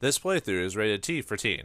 This playthrough is rated T for teen.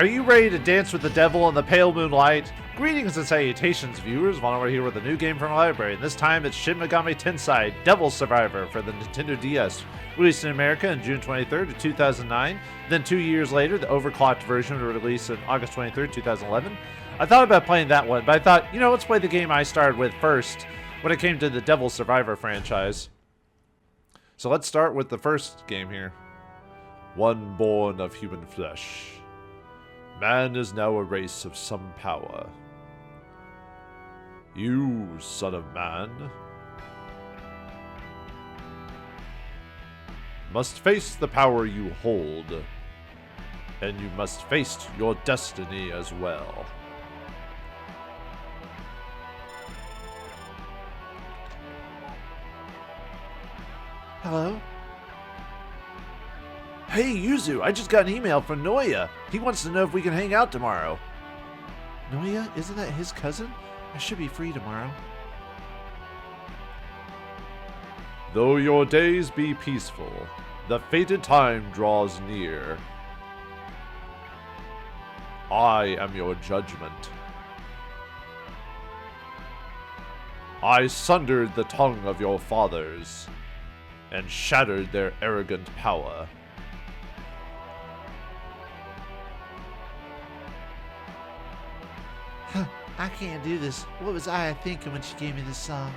Are you ready to dance with the devil in the pale moonlight? Greetings and salutations, viewers. Vauldemare here with a new game from our library, and this time it's Shin Megami Tensei Devil Survivor for the Nintendo DS. Released in America on June 23rd of 2009. Then 2 years later, the Overclocked version was released on August 23rd, 2011. I thought about playing that one, but I thought, let's play the game I started with first when it came to the Devil Survivor franchise. So let's start with the first game here. One born of human flesh. Man is now a race of some power. You, son of man, must face the power you hold, and you must face your destiny as well. Hello? Hey, Yuzu, I just got an email from Noya. He wants to know if we can hang out tomorrow. Noya? Isn't that his cousin? I should be free tomorrow. Though your days be peaceful, the fated time draws near. I am your judgment. I sundered the tongue of your fathers, and shattered their arrogant power. I can't do this. What was I thinking when she gave me this song?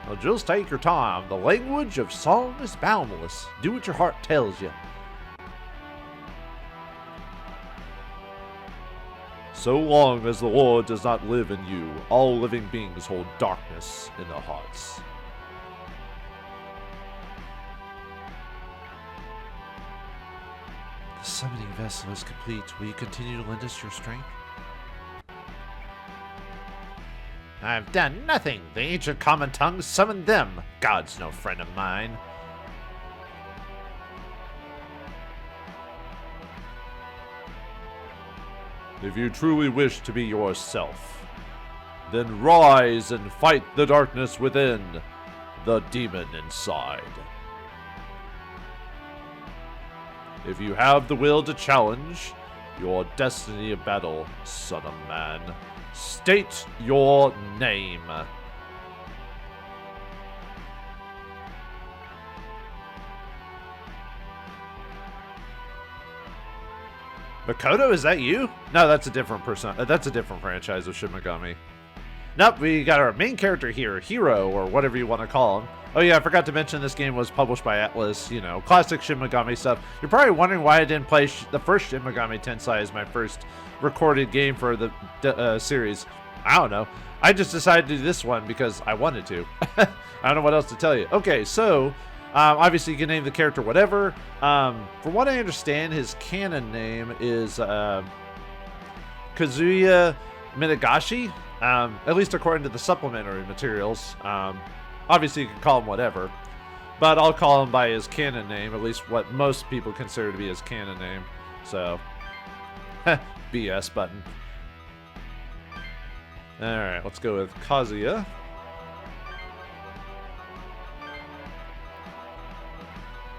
Well, just take your time. The language of song is boundless. Do what your heart tells you. So long as the Lord does not live in you, all living beings hold darkness in their hearts. The summoning vessel is complete. Will you continue to lend us your strength? I've done nothing. The ancient common tongue summoned them. God's no friend of mine. If you truly wish to be yourself, then rise and fight the darkness within, the demon inside. If you have the will to challenge your destiny of battle, son of man, state your name. Makoto, is that you? No, that's a different person. That's a different franchise of Shin Megami. Nope, we got our main character here, Hero, or whatever you want to call him. Oh yeah, I forgot to mention this game was published by Atlus, classic Shin Megami stuff. You're probably wondering why I didn't play the first Shin Megami Tensei as my first recorded game for the series. I don't know. I just decided to do this one because I wanted to. I don't know what else to tell you. Okay, so, obviously you can name the character whatever. From what I understand, his canon name is Kazuya Minagashi. At least according to the supplementary materials. Obviously, you can call him whatever, but I'll call him by his canon name, at least what most people consider to be his canon name. So, BS button. Alright, let's go with Kazuya.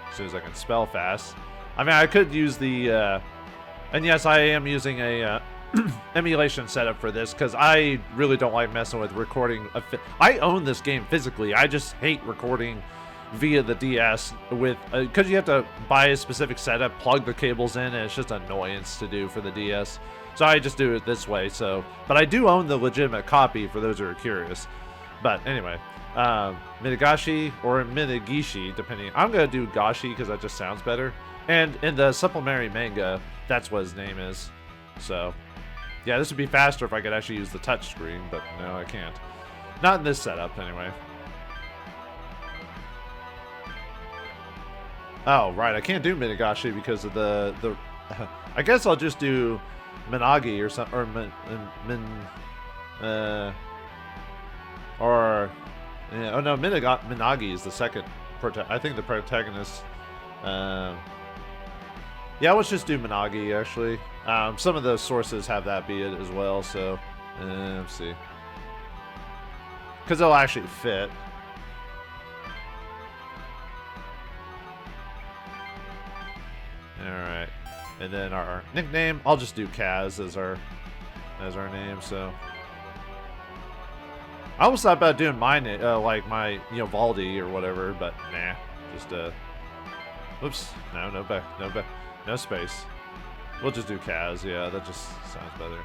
As soon as I can spell fast. I mean, I could use the, and yes, I am using a emulation setup for this because I really don't like messing with recording. I own this game physically. I just hate recording via the DS with because you have to buy a specific setup, plug the cables in, and it's just an annoyance to do for the DS. So I just do it this way. But I do own the legitimate copy for those who are curious. But anyway, Minagashi or Minagishi, depending. I'm gonna do Gashi because that just sounds better. And in the supplementary manga, that's what his name is. So yeah, this would be faster if I could actually use the touch screen, but no, I can't. Not in this setup, anyway. Oh, right, I can't do Minagashi because of the I guess I'll just do Minagi or something, or oh no, Minagi is the second I think the protagonist. Yeah, let's just do Minagi, actually. Some of the sources have that be it as well, so let's see. Because it'll actually fit. Alright. And then our nickname, I'll just do Kaz as our name, so. I almost thought about doing my name, like my, Valdi or whatever, but nah. Just, whoops. No space. We'll just do Kaz, yeah, that just sounds better.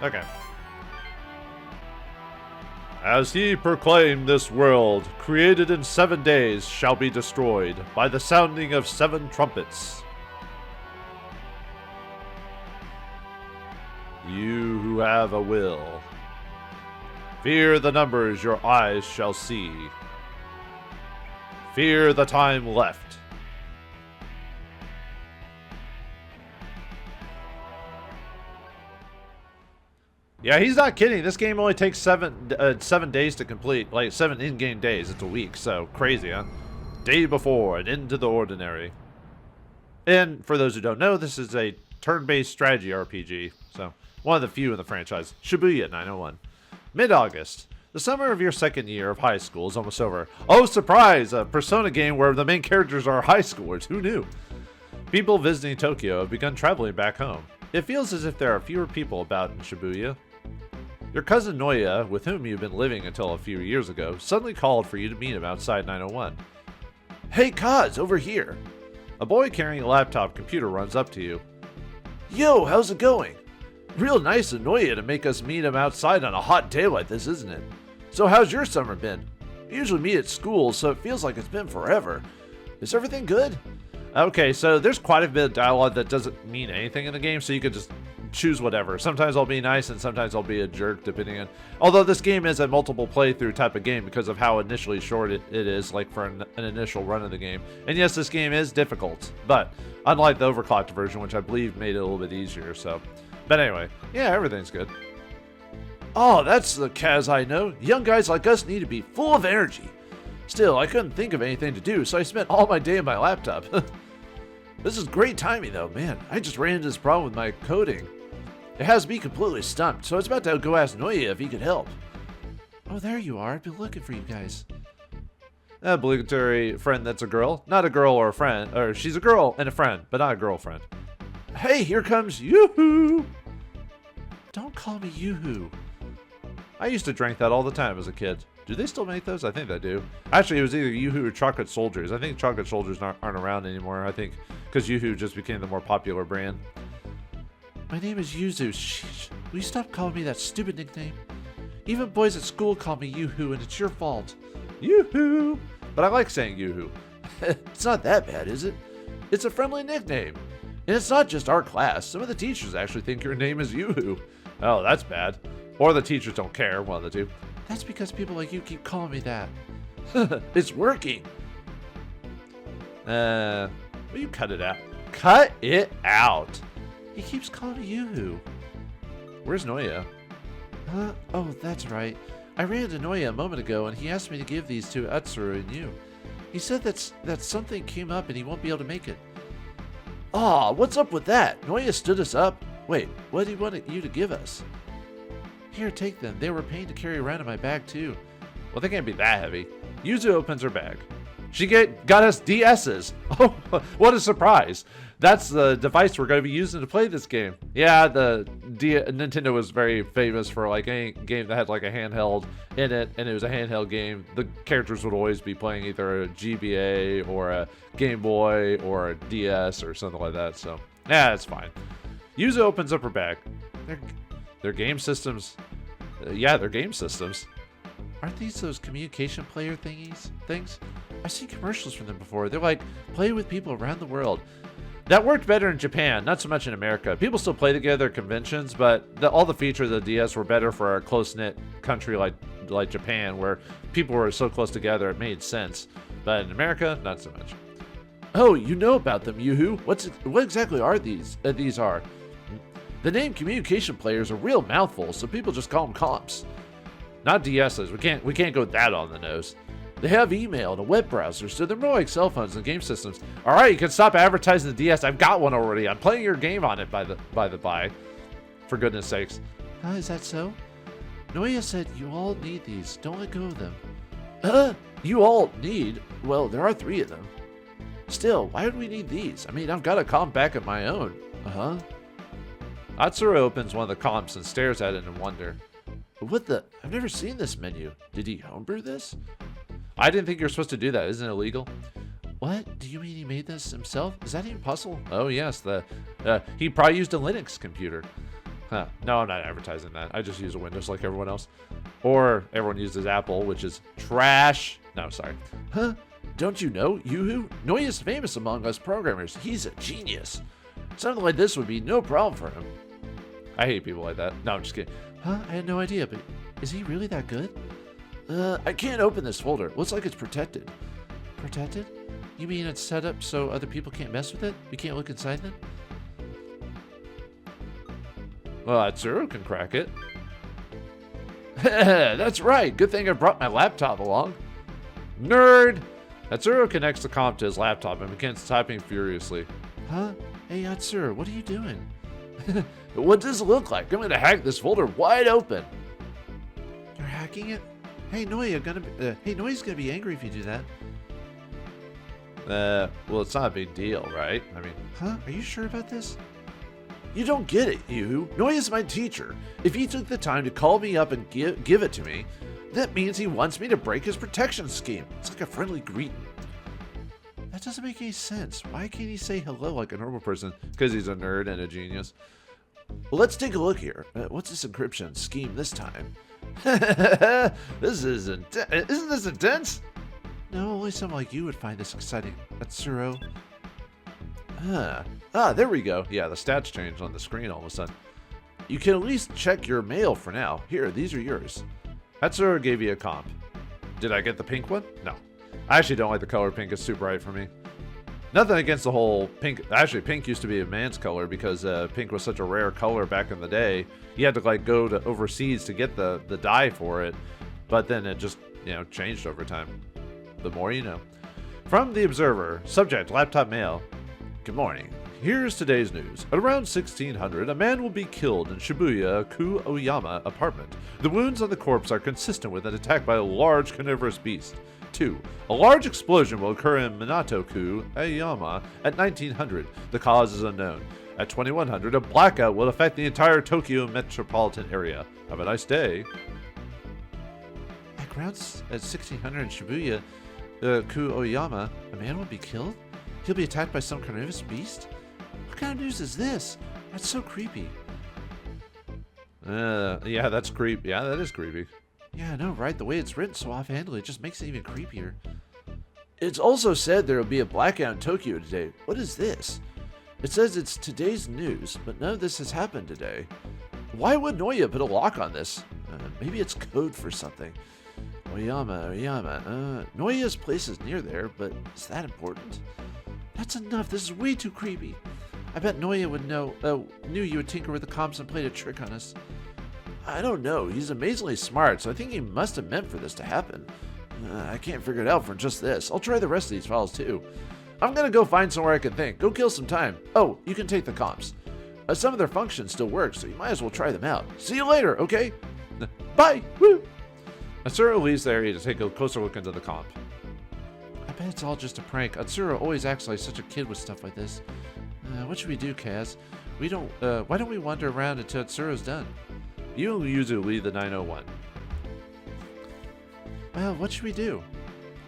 Okay. As he proclaimed, this world, created in 7 days, shall be destroyed by the sounding of 7 trumpets. You who have a will, fear the numbers your eyes shall see. Fear the time left. Yeah, he's not kidding. This game only takes 7 days to complete. Like, 7 in-game days. It's a week, so crazy, huh? Day before and into the ordinary. And for those who don't know, this is a turn-based strategy RPG. So, one of the few in the franchise. Shibuya 901. Mid-August. The summer of your second year of high school is almost over. Oh, surprise! A Persona game where the main characters are high schoolers. Who knew? People visiting Tokyo have begun traveling back home. It feels as if there are fewer people about in Shibuya. Your cousin Noya, with whom you've been living until a few years ago, suddenly called for you to meet him outside 901. Hey, Kaz, over here! A boy carrying a laptop computer runs up to you. Yo, how's it going? Real nice of Noya to make us meet him outside on a hot day like this, isn't it? So how's your summer been? We usually meet at school, so it feels like it's been forever. Is everything good? Okay, so there's quite a bit of dialogue that doesn't mean anything in the game, so you could just choose whatever. Sometimes I'll be nice and sometimes I'll be a jerk, depending on. Although this game is a multiple playthrough type of game because of how initially short it is, like for an initial run of the game. And yes, this game is difficult, but unlike the Overclocked version, which I believe made it a little bit easier. So, but anyway, yeah, everything's good. Oh, that's the Kaz I know. Young guys like us need to be full of energy. Still, I couldn't think of anything to do, so I spent all my day on my laptop. This is great timing, though. Man, I just ran into this problem with my coding. It has me completely stumped, so I was about to go ask Noya if he could help. Oh, there you are. I've been looking for you guys. An obligatory friend that's a girl. Not a girl or a friend. Or she's a girl and a friend, but not a girlfriend. Hey, here comes Yoo-hoo! Don't call me Yoo-hoo. I used to drink that all the time as a kid. Do they still make those? I think they do. Actually, it was either Yoo-hoo or Chocolate Soldiers. I think Chocolate Soldiers aren't around anymore, I think, because Yoo-hoo just became the more popular brand. My name is Yuzu. Sheesh. Will you stop calling me that stupid nickname? Even boys at school call me Yoo-hoo, and it's your fault. Yoo-hoo! But I like saying Yoo-hoo. It's not that bad, is it? It's a friendly nickname. And it's not just our class. Some of the teachers actually think your name is Yoo-hoo. Oh, that's bad. Or the teachers don't care, one of the two. That's because people like you keep calling me that. It's working. Will you cut it out? Cut it out. He keeps calling me Yoo-hoo. Where's Noya? Oh, that's right. I ran into Noya a moment ago, and he asked me to give these to Utsuru and you. He said that something came up and he won't be able to make it. Aw, what's up with that? Noya stood us up. Wait, what did he want you to give us? Here, take them. They were a pain to carry around in my bag, too. Well, they can't be that heavy. Yuzu opens her bag. She got us DSs. Oh, what a surprise. That's the device we're going to be using to play this game. Yeah, Nintendo was very famous for like any game that had like a handheld in it, and it was a handheld game. The characters would always be playing either a GBA or a Game Boy or a DS or something like that. So, yeah, it's fine. Yuzu opens up her bag. Their game systems. Yeah, they're game systems. Aren't these those communication player things? I've seen commercials from them before. They're like, play with people around the world. That worked better in Japan, not so much in America. People still play together at conventions, but all the features of the DS were better for a close-knit country like Japan, where people were so close together it made sense. But in America, not so much. Oh, you know about them, Yoo-hoo. What exactly are these? These are. The name communication player is a real mouthful, so people just call them comps. Not DSs. We can't go that on the nose. They have email and a web browser, so they're more like cell phones and game systems. All right, you can stop advertising the DS. I've got one already. I'm playing your game on it, by the by. For goodness sakes. Is that so? Noya said you all need these. Don't let go of them. You all need? Well, there are 3 of them. Still, why would we need these? I mean, I've got a comp back of my own. Uh-huh. Atsura opens one of the comps and stares at it in wonder. What the? I've never seen this menu. Did he homebrew this? I didn't think you're supposed to do that. Isn't it illegal? What? Do you mean he made this himself? Is that even possible? Oh, yes. He probably used a Linux computer. Huh. No, I'm not advertising that. I just use a Windows like everyone else. Or everyone uses Apple, which is trash. No, sorry. Huh? Don't you know, Yoo-hoo? Noya's famous among us programmers. He's a genius. Something like this would be no problem for him. I hate people like that. No, I'm just kidding. Huh? I had no idea, but is he really that good? I can't open this folder. Looks like it's protected. Protected? You mean it's set up so other people can't mess with it? We can't look inside them? Well, Atsuru can crack it. That's right. Good thing I brought my laptop along. Nerd! Atsuru connects the comp to his laptop and begins typing furiously. Huh? Hey, Atsuru, what are you doing? What does it look like? I'm going to hack this folder wide open. You're hacking it? Hey, Noya's gonna be angry if you do that. Well, it's not a big deal, right? I mean, huh? Are you sure about this? You don't get it, Yoo. Noya's my teacher. If he took the time to call me up and give it to me, that means he wants me to break his protection scheme. It's like a friendly greeting. That doesn't make any sense. Why can't he say hello like a normal person? Because he's a nerd and a genius. Well, let's take a look here. What's this encryption scheme this time? Isn't this intense? No, only someone like you would find this exciting. Atsuro. There we go. Yeah, the stats changed on the screen all of a sudden. You can at least check your mail for now. Here, these are yours. Atsuro gave you a comp. Did I get the pink one? No. I actually don't like the color pink. It's too bright for me. Nothing against the whole pink. Actually, pink used to be a man's color because pink was such a rare color back in the day. You had to like go to overseas to get the dye for it, but then it just changed over time. The more you know. From the Observer, subject laptop mail. Good morning. Here's today's news. At around 1600, a man will be killed in Shibuya Ku-Oyama apartment. The wounds on the corpse are consistent with an attack by a large carnivorous beast. 2. A large explosion will occur in Minato-ku, Aoyama, at 1900. The cause is unknown. At 2100, a blackout will affect the entire Tokyo metropolitan area. Have a nice day. At 1600 in Shibuya, Ku-Oyama, a man will be killed? He'll be attacked by some carnivorous beast? What kind of news is this? That's so creepy. Yeah, that's creepy. Yeah, that is creepy. Yeah, I know, right? The way it's written so offhandedly, it just makes it even creepier. It's also said there will be a blackout in Tokyo today. What is this? It says it's today's news, but none of this has happened today. Why would Noya put a lock on this? Maybe it's code for something. Oyama. Noya's place is near there, but is that important? That's enough. This is way too creepy. I bet Noya would knew you would tinker with the comps and played a trick on us. I don't know. He's amazingly smart, so I think he must have meant for this to happen. I can't figure it out from just this. I'll try the rest of these files too. I'm gonna go find somewhere I can think. Go kill some time. Oh, you can take the comps. Some of their functions still work, so you might as well try them out. See you later, okay? Bye! Woo! Atsuro leaves the area to take a closer look into the comp. I bet it's all just a prank. Atsuro always acts like such a kid with stuff like this. What should we do, Kaz? Why don't we wander around until Atsuro's done? You and Yuzu lead the 901. Well, what should we do?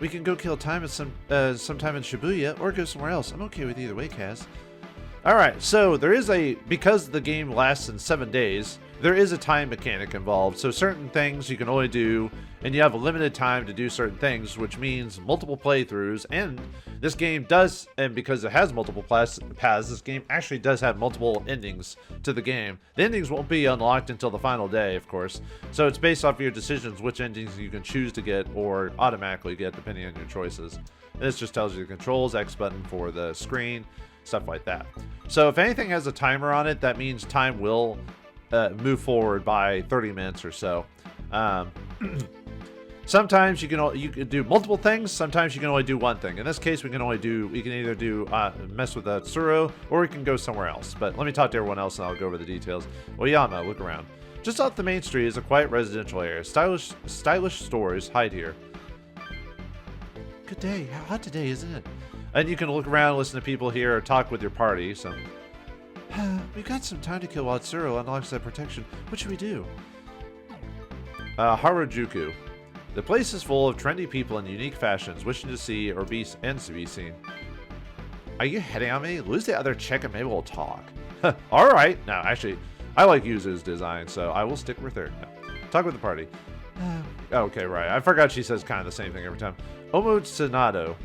We can go kill time at sometime in Shibuya, or go somewhere else. I'm okay with either way, Kaz. Alright, so there is because the game lasts in 7 days, there is a time mechanic involved. So certain things you can only do, and you have a limited time to do certain things, which means multiple playthroughs. And this game does, and because it has multiple paths, this game actually does have multiple endings to the game. The endings won't be unlocked until the final day, of course. So it's based off of your decisions which endings you can choose to get or automatically get depending on your choices. And this just tells you the controls, X button for the screen, stuff like that. So if anything has a timer on it, that means time will move forward by 30 minutes or so. Sometimes you can do multiple things. Sometimes you can only do one thing. In this case, we can either do mess with Tsuro, or we can go somewhere else. But let me talk to everyone else, and I'll go over the details. Oyama, look around. Just off the main street is a quiet residential area. Stylish stores hide here. Good day. How hot today, isn't it? And you can look around, listen to people here, or talk with your party. So we've got some time to kill while Tsuro unlocks that protection. What should we do? Harajuku. The place is full of trendy people in unique fashions, wishing to see or be seen. Are you hitting on me? Lose the other chick and maybe we'll talk. Alright. No, actually, I like Yuzu's design, so I will stick with her. No. Talk with the party. Okay, right. I forgot she says kind of the same thing every time. Omo Tsunado.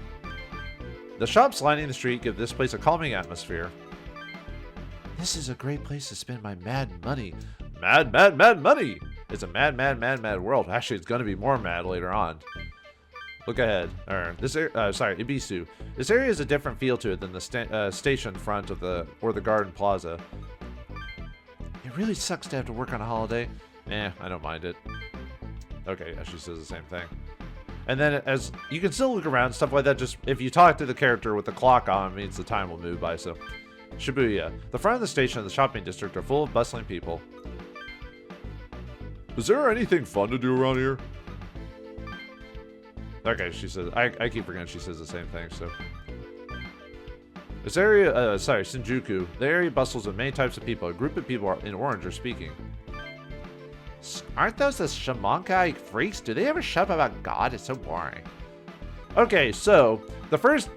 The shops lining the street give this place a calming atmosphere. This is a great place to spend my mad money. Mad money! It's a mad world. Actually, it's going to be more mad later on. Look ahead. Ibisu. This area has a different feel to it than the station front of the garden plaza. It really sucks to have to work on a holiday. I don't mind it. Okay, yeah, she says the same thing. And then as you can still look around, stuff like that, just if you talk to the character with the clock on, it means the time will move by, so. Shibuya. The front of the station and the shopping district are full of bustling people. Is there anything fun to do around here? Okay, she says, I keep forgetting she says the same thing, so. This area, Shinjuku. The area bustles with many types of people. A group of people in orange are speaking. Aren't those the Shamankai freaks? Do they ever shut up about God? It's so boring. Okay, so the first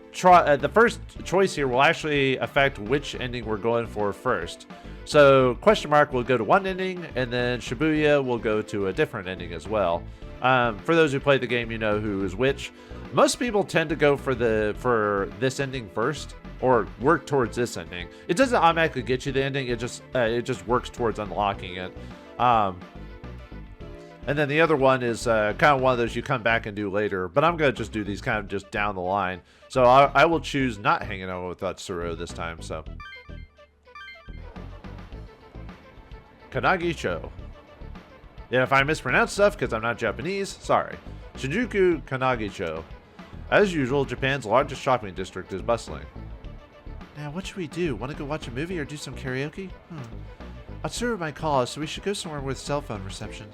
choice here will actually affect which ending we're going for first. So question mark will go to one ending, and then Shibuya will go to a different ending as well. For those who play the game, you know who is which. Most people tend to go for this ending first, or work towards this ending. It doesn't automatically get you the ending. It just works towards unlocking it. And then the other one is kind of one of those you come back and do later. But I'm going to just do these kind of just down the line. So I will choose not hanging out with Tsuro this time. So Kanagicho. Yeah, if I mispronounce stuff because I'm not Japanese, sorry. Shinjuku Kanagicho. As usual, Japan's largest shopping district is bustling. Now, what should we do? Want to go watch a movie or do some karaoke? Atsuro might call us, so we should go somewhere with cell phone reception.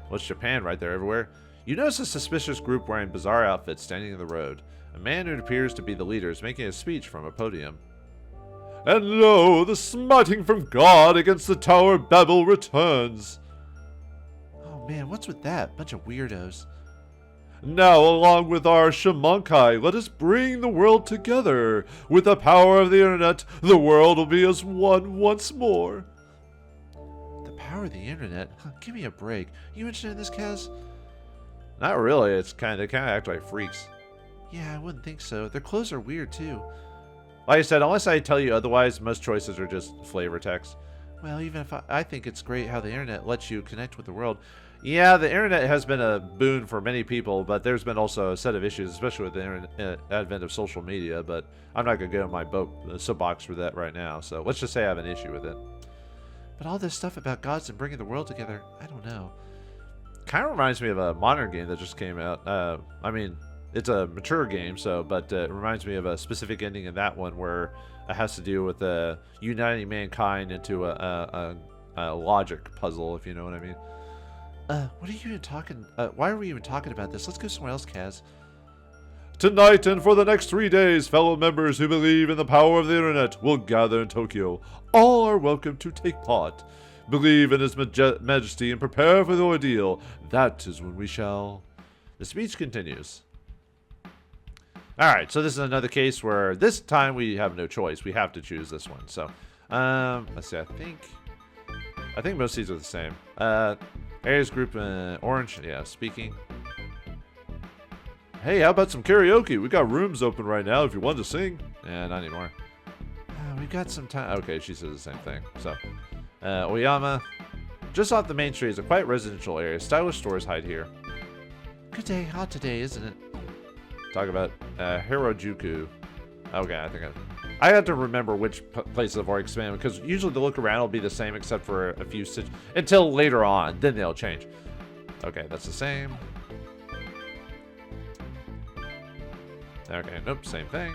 Well, it's Japan right there everywhere. You notice a suspicious group wearing bizarre outfits standing in the road. A man who appears to be the leader is making a speech from a podium. And lo, the smiting from God against the Tower Babel returns. Oh man, what's with that? Bunch of weirdos. Now, along with our Shamankai, let us bring the world together. With the power of the internet, the world will be as one once more. Power of the internet? Give me a break. You interested in this, Kaz? Not really. They kind of act like freaks. Yeah, I wouldn't think so. Their clothes are weird too. Like I said, unless I tell you otherwise, most choices are just flavor text. Well, even if I think it's great how the internet lets you connect with the world. Yeah, the internet has been a boon for many people, but there's been also a set of issues, especially with the advent of social media. But I'm not going to get on my soapbox for that right now. So let's just say I have an issue with it. But all this stuff about gods and bringing the world together, I don't know. Kind of reminds me of a modern game that just came out. I mean, it's a mature game, but it reminds me of a specific ending in that one where it has to do with uniting mankind into a logic puzzle, if you know what I mean. What are you even talking? Why are we even talking about this? Let's go somewhere else, Kaz. Tonight and for the next 3 days, fellow members who believe in the power of the internet will gather in Tokyo. All are welcome to take part. Believe in His Majesty and prepare for the ordeal. That is when we shall... The speech continues. Alright, so this is another case where this time we have no choice. We have to choose this one. So, let's see, I think most of these are the same. Areas group, orange, yeah, speaking. Hey, how about some karaoke? We got rooms open right now if you want to sing. Yeah, not anymore. We've got some time. Okay, she says the same thing. So, Oyama. Just off the main street is a quiet residential area. Stylish stores hide here. Good day, hot today, isn't it? Talk about Harajuku. Okay, I think I have to remember which places have already expanded, because usually the look around will be the same except for a few until later on. Then they'll change. Okay, that's the same. Okay, nope, same thing.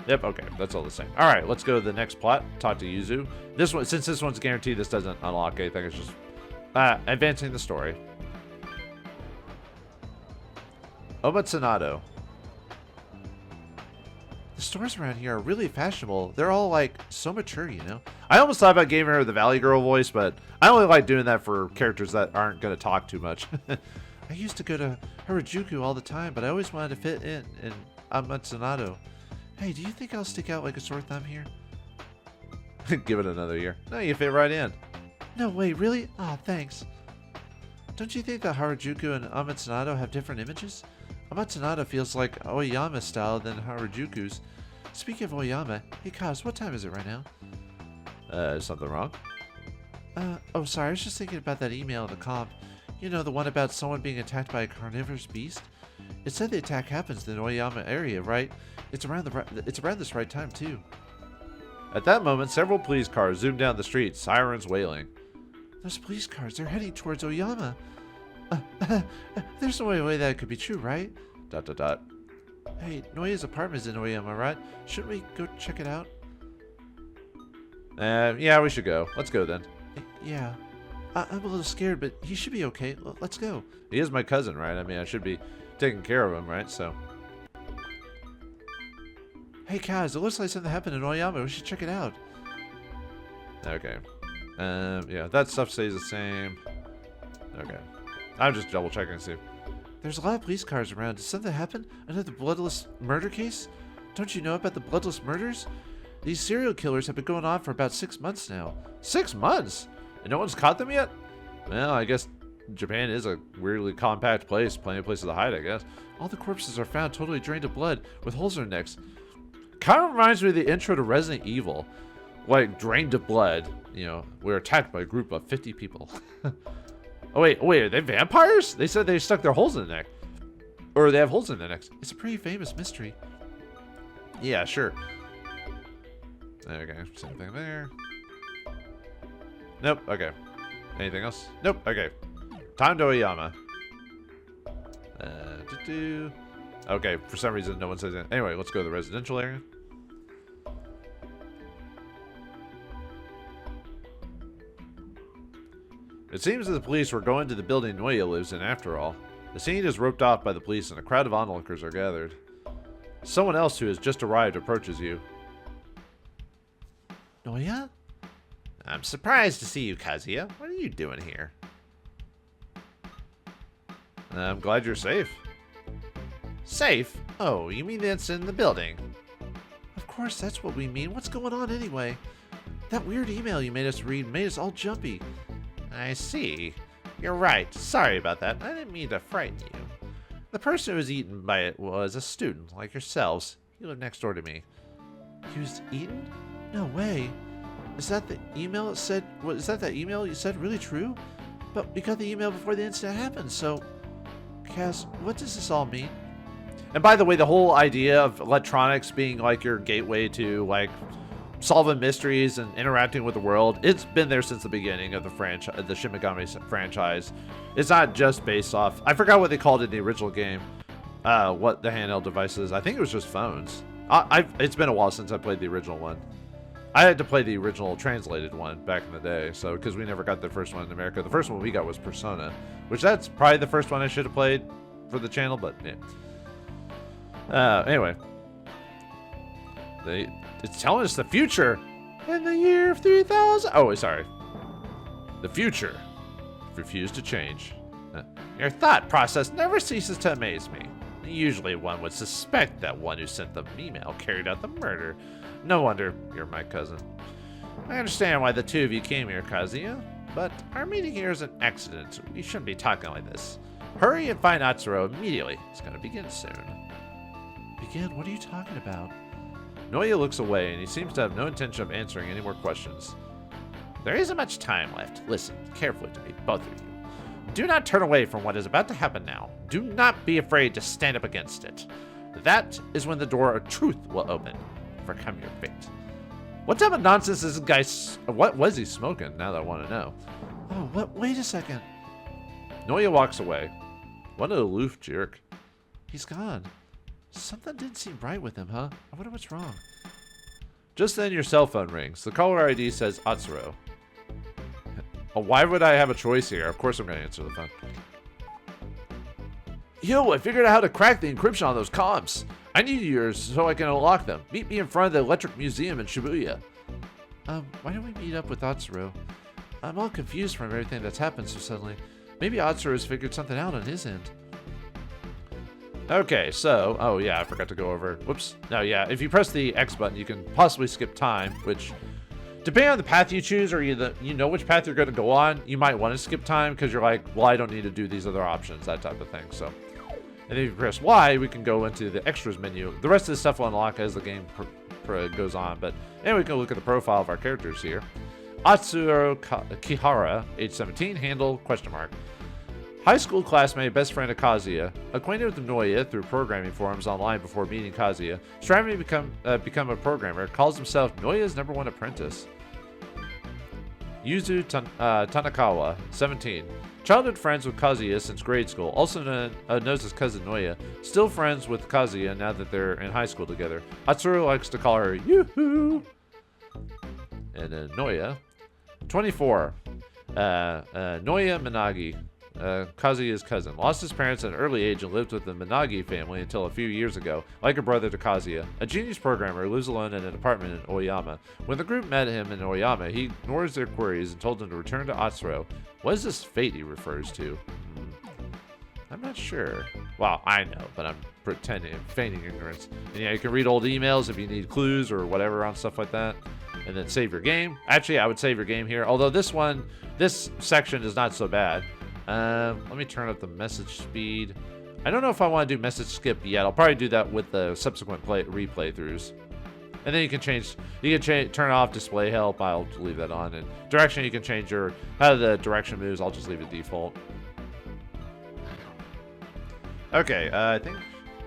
Yep, okay, that's all the same. All right, let's go to the next plot. Talk to Yuzu. This one, since this one's guaranteed, this doesn't unlock anything. It's just advancing the story. Omatsunato. The stores around here are really fashionable. They're all like so mature, you know. I almost thought about giving her the Valley Girl voice, but I only like doing that for characters that aren't going to talk too much. I used to go to Harajuku all the time, but I always wanted to fit in Amatsunato. Hey, do you think I'll stick out like a sore thumb here? Give it another year. No, you fit right in. No, wait, really? Aw, thanks. Don't you think that Harajuku and Amatsunato have different images? Amatsunato feels like Oyama style than Harajuku's. Speaking of Oyama, hey Kaz, what time is it right now? Is something wrong? Oh, sorry, I was just thinking about that email in the comp. You know, the one about someone being attacked by a carnivorous beast? It said the attack happens in the Oyama area, right? It's around this right time, too. At that moment, several police cars zoomed down the street, sirens wailing. Those police cars, they're heading towards Oyama. There's no way that could be true, right? ... Hey, Noya's apartment is in Oyama, right? Shouldn't we go check it out? Yeah, we should go. Let's go then. Yeah. I'm a little scared, but he should be okay. Let's go. He is my cousin, right? I mean, I should be taking care of him, right? So. Hey, Kaz, it looks like something happened in Oyama. We should check it out. Okay. Yeah, that stuff stays the same. Okay. I'm just double checking to see. There's a lot of police cars around. Did something happen? Another bloodless murder case? Don't you know about the bloodless murders? These serial killers have been going on for about 6 months now. 6 months? And no one's caught them yet? Well, I guess Japan is a weirdly compact place. Plenty of places to hide, I guess. All the corpses are found totally drained of blood with holes in their necks. Kind of reminds me of the intro to Resident Evil. Like, drained of blood. You know, we're attacked by a group of 50 people. Oh, wait, are they vampires? They said they stuck their holes in their neck. Or they have holes in their necks. It's a pretty famous mystery. Yeah, sure. Okay, same thing there. Nope, okay. Anything else? Nope, okay. Time to Oyama. Okay, for some reason no one says anything. Anyway, let's go to the residential area. It seems that the police were going to the building Noya lives in after all. The scene is roped off by the police and a crowd of onlookers are gathered. Someone else who has just arrived approaches you. Noya? I'm surprised to see you, Kazuya. What are you doing here? I'm glad you're safe. Safe? Oh, you mean that's in the building? Of course, that's what we mean. What's going on anyway? That weird email you made us read made us all jumpy. I see. You're right. Sorry about that. I didn't mean to frighten you. The person who was eaten by it was a student, like yourselves. He lived next door to me. He was eaten? No way. Is that the email it said? Is that email you said really true? But we got the email before the incident happened, so... Kaz, what does this all mean? And by the way, the whole idea of electronics being like your gateway to like solving mysteries and interacting with the world, it's been there since the beginning of the franchise, the Shin Megami franchise. It's not just based off, I forgot what they called it in the original game, what the handheld devices. I think it was just phones. It's been a while since I played the original one. I had to play the original translated one back in the day, so because we never got the first one in America. The first one we got was Persona, which that's probably the first one I should have played for the channel, but yeah. Anyway. It's telling us the future. In the year of 3000. Oh, sorry. The future refused to change. Your thought process never ceases to amaze me. Usually one would suspect that one who sent the email carried out the murder. No wonder you're my cousin. I understand why the two of you came here, Kazuya, but our meeting here is an accident. We shouldn't be talking like this. Hurry and find Atsuro immediately. It's going to begin soon. Begin? What are you talking about? Noya looks away, and he seems to have no intention of answering any more questions. There isn't much time left. Listen carefully to me, both of you. Do not turn away from what is about to happen now. Do not be afraid to stand up against it. That is when the door of truth will open. Overcome your fate. What type of nonsense is this guy? What was he smoking? Now that I want to know. Oh, what? Wait a second. Noya walks away. What an aloof jerk. He's gone. Something didn't seem right with him, huh? I wonder what's wrong. Just then your cell phone rings. The caller ID says Atsuro. Oh, why would I have a choice here? Of course I'm going to answer the phone. Yo, I figured out how to crack the encryption on those comms. I need yours so I can unlock them. Meet me in front of the Electric Museum in Shibuya. Why don't we meet up with Atsuro? I'm all confused from everything that's happened so suddenly. Maybe Atsuro has figured something out on his end. Okay, so, oh yeah, I forgot to go over. Whoops. No, yeah, if you press the X button, you can possibly skip time, which, depending on the path you choose or you know which path you're going to go on, you might want to skip time because you're like, well, I don't need to do these other options, that type of thing. So, and if you press Y, we can go into the extras menu. The rest of the stuff will unlock as the game goes on. But anyway, we can look at the profile of our characters here. Atsuro Kihara, age 17, handle, ? High school classmate, best friend of Kazuya, acquainted with Noya through programming forums online before meeting Kazuya, striving to become a programmer, calls himself Noya's #1 apprentice. Yuzu Tanakawa, 17, childhood friends with Kazuya since grade school, also knows his cousin Noya, still friends with Kazuya now that they're in high school together. Atsuro likes to call her Yoo-hoo! And then Noya, 24, Noya Minagi. Kazuya's cousin. Lost his parents at an early age and lived with the Minagi family until a few years ago, like a brother to Kazuya. A genius programmer who lives alone in an apartment in Oyama. When the group met him in Oyama, he ignores their queries and told them to return to Atsuro. What is this fate he refers to? I'm not sure. Well, I know, but I'm feigning ignorance. And yeah, you can read old emails if you need clues or whatever on stuff like that. And then save your game. Actually, I would save your game here. Although this section is not so bad. Let me turn up the message speed. I don't know if I want to do message skip yet. I'll probably do that with the subsequent replay throughs. And then you can turn off display help. I'll leave that on. And direction, you can change how the direction moves. I'll just leave it default. Okay,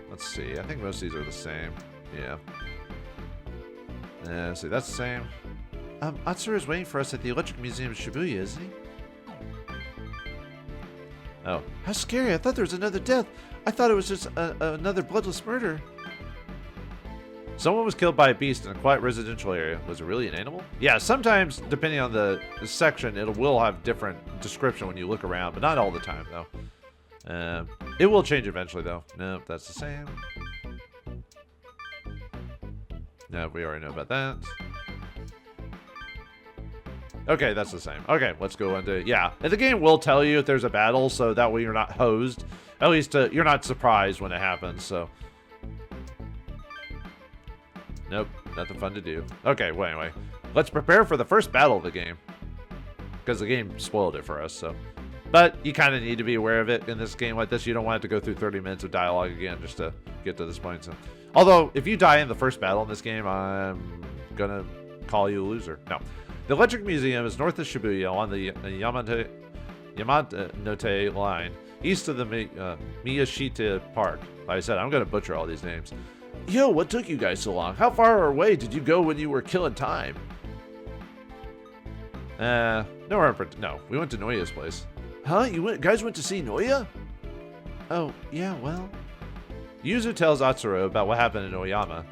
let's see. I think most of these are the same. Yeah. Let's see, that's the same. Atsuro is waiting for us at the Electric Museum in Shibuya, isn't he? Oh, how scary. I thought there was another death. I thought it was just another bloodless murder. Someone was killed by a beast in a quiet residential area. Was it really an animal? Yeah, sometimes, depending on the section, it will have different description when you look around, but not all the time, though. It will change eventually, though. Nope, that's the same. No, we already know about that. Okay, that's the same. Okay, let's go into... Yeah, and the game will tell you if there's a battle, so that way you're not hosed. At least you're not surprised when it happens, so... Nope, nothing fun to do. Okay, well, anyway. Let's prepare for the first battle of the game. Because the game spoiled it for us, so... But you kind of need to be aware of it in this game like this. You don't want it to go through 30 minutes of dialogue again just to get to this point. So, although, if you die in the first battle in this game, I'm gonna call you a loser. No. The Electric Museum is north of Shibuya on the Yamanote line, east of the Miyashita Park. Like I said, I'm gonna butcher all these names. Yo, what took you guys so long? How far away did you go when you were killing time? No, we went to Noya's place. Huh? Guys went to see Noya? Oh, yeah, well... Yuzu tells Atsuro about what happened in Oyama.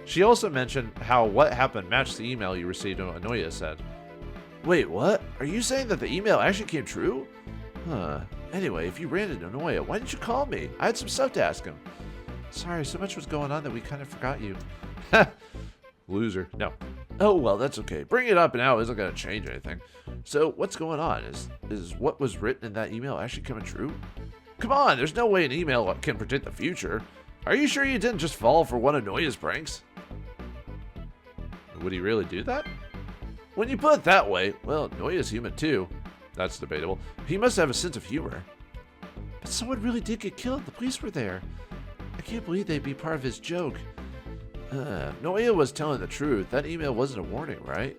She also mentioned how what happened matched the email you received, Anoya said. Wait, what? Are you saying that the email actually came true? Huh. Anyway, if you ran into Anoya, why didn't you call me? I had some stuff to ask him. Sorry, so much was going on that we kind of forgot you. Loser. No. Oh, well, that's okay. Bringing it up now isn't going to change anything. So, what's going on? Is what was written in that email actually coming true? Come on, there's no way an email can predict the future. Are you sure you didn't just fall for one of Noya's pranks? Would he really do that? When you put it that way, well, Noya's human too. That's debatable. He must have a sense of humor. But someone really did get killed. The police were there. I can't believe they'd be part of his joke. Noya was telling the truth. That email wasn't a warning, right?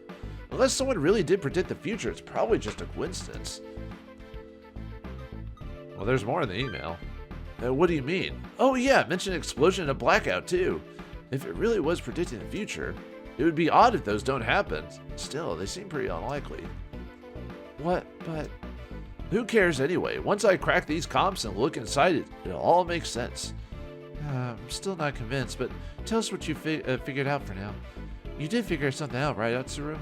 Unless someone really did predict the future, it's probably just a coincidence. Well, there's more in the email. What do you mean? Oh yeah, it mentioned explosion and a blackout too. If it really was predicting the future, it would be odd if those don't happen. Still, they seem pretty unlikely. What? But who cares anyway? Once I crack these comps and look inside it, it'll all make sense. I'm still not convinced, but tell us what you figured out for now. You did figure something out, right, Atsuru?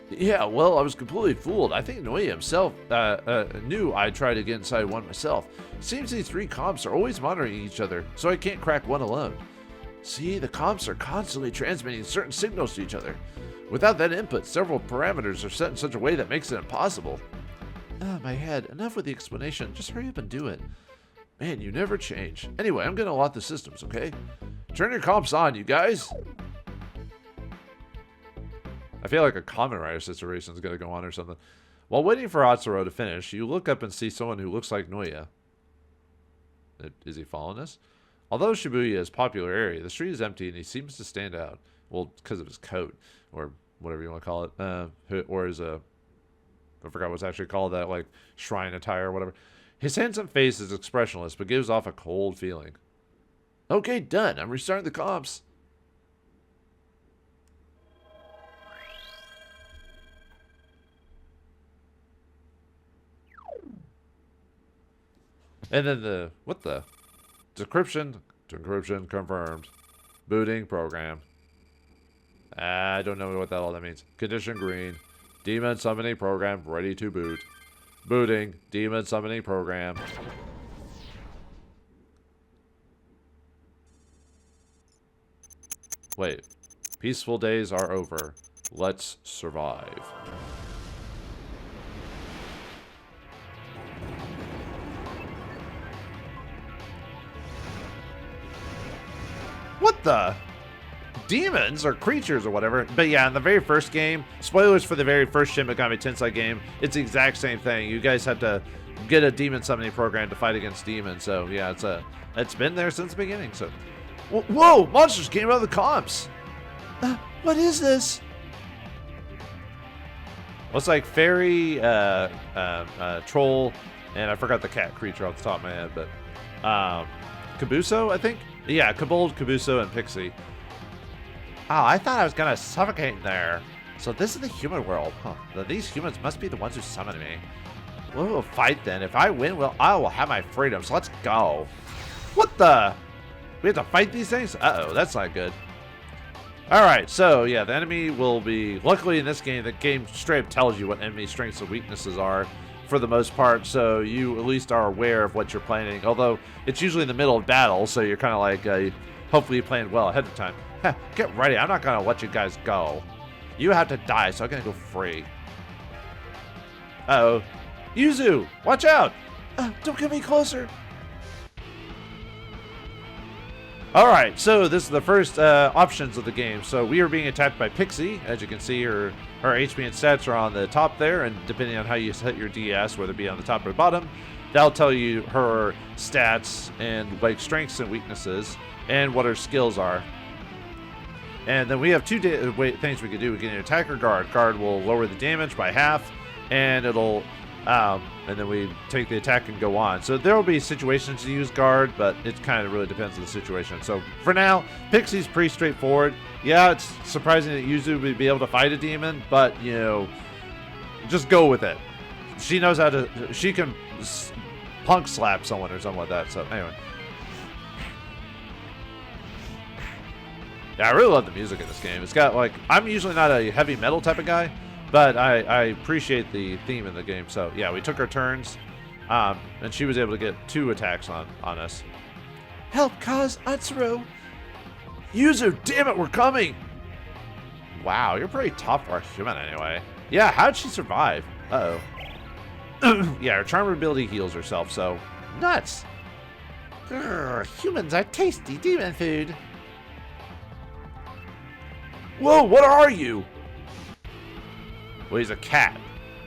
Yeah, well, I was completely fooled. I think Noya himself knew I'd try to get inside one myself. It seems these three comps are always monitoring each other, so I can't crack one alone. See, the comps are constantly transmitting certain signals to each other. Without that input, several parameters are set in such a way that makes it impossible. My head. Enough with the explanation. Just hurry up and do it. Man, you never change. Anyway, I'm gonna lot the systems, okay? Turn your comps on, you guys! I feel like a Kamen Rider situation is gonna go on or something. While waiting for Atsuro to finish, you look up and see someone who looks like Noya. Is he following us? Although Shibuya is a popular area, the street is empty and he seems to stand out. Well, because of his coat, or whatever you want to call it. Or his, I forgot what's actually called, that, like, shrine attire or whatever. His handsome face is expressionless, but gives off a cold feeling. Okay, done. I'm restarting the comps. And then what the? Decryption confirmed. Booting program. I don't know what all that means. Condition green. Demon summoning program ready to boot. Booting. Demon summoning program. Wait. Peaceful days are over. Let's survive. What the? Demons or creatures or whatever. But yeah, in the very first game, spoilers for the very first Shin Megami Tensei game, it's the exact same thing. You guys have to get a demon summoning program to fight against demons. So yeah, it's been there since the beginning. So, whoa! Monsters came out of the comps. What is this? Looks like fairy, troll, and I forgot the cat creature off the top of my head, but Kabuso, I think. Yeah, Kobold, Kabuso, and Pixie. Oh, I thought I was gonna suffocate in there. So this is the human world. Huh. These humans must be the ones who summoned me. We'll fight then. If I win, well, I will have my freedom. So let's go. What the? We have to fight these things? Uh-oh, that's not good. Alright, so yeah, the enemy will be... Luckily in this game, the game straight up tells you what enemy strengths and weaknesses are for the most part, so you at least are aware of what you're planning. Although, it's usually in the middle of battle, so you're kind of like, hopefully you planned well ahead of time. Get ready, I'm not gonna let you guys go. You have to die, so I'm gonna go free. Uh-oh. Yuzu, watch out! Don't get me closer! Alright, so this is the first options of the game. So we are being attacked by Pixie. As you can see, her HP and stats are on the top there, and depending on how you set your DS, whether it be on the top or bottom, that'll tell you her stats and like strengths and weaknesses, and what her skills are. And then we have two things we can do. We can attack or guard. Guard will lower the damage by half, and it'll and then we take the attack and go on. So there will be situations to use guard, but it kind of really depends on the situation. So for now, Pixie's pretty straightforward. Yeah, it's surprising that Yuzu would be able to fight a demon, but you know, just go with it. She knows how to. She can punk slap someone or something like that. So anyway. Yeah, I really love the music in this game. It's got, like, I'm usually not a heavy metal type of guy, but I appreciate the theme in the game. So, yeah, we took our turns, and she was able to get 2 attacks on us. Help, Kaz, Utsuro. User, damn it, we're coming. Wow, you're pretty tough for a human anyway. Yeah, how'd she survive? Uh-oh. Yeah, her charm ability heals herself, so nuts. Grr, humans are tasty demon food. Whoa, what are you? Well, he's a cat.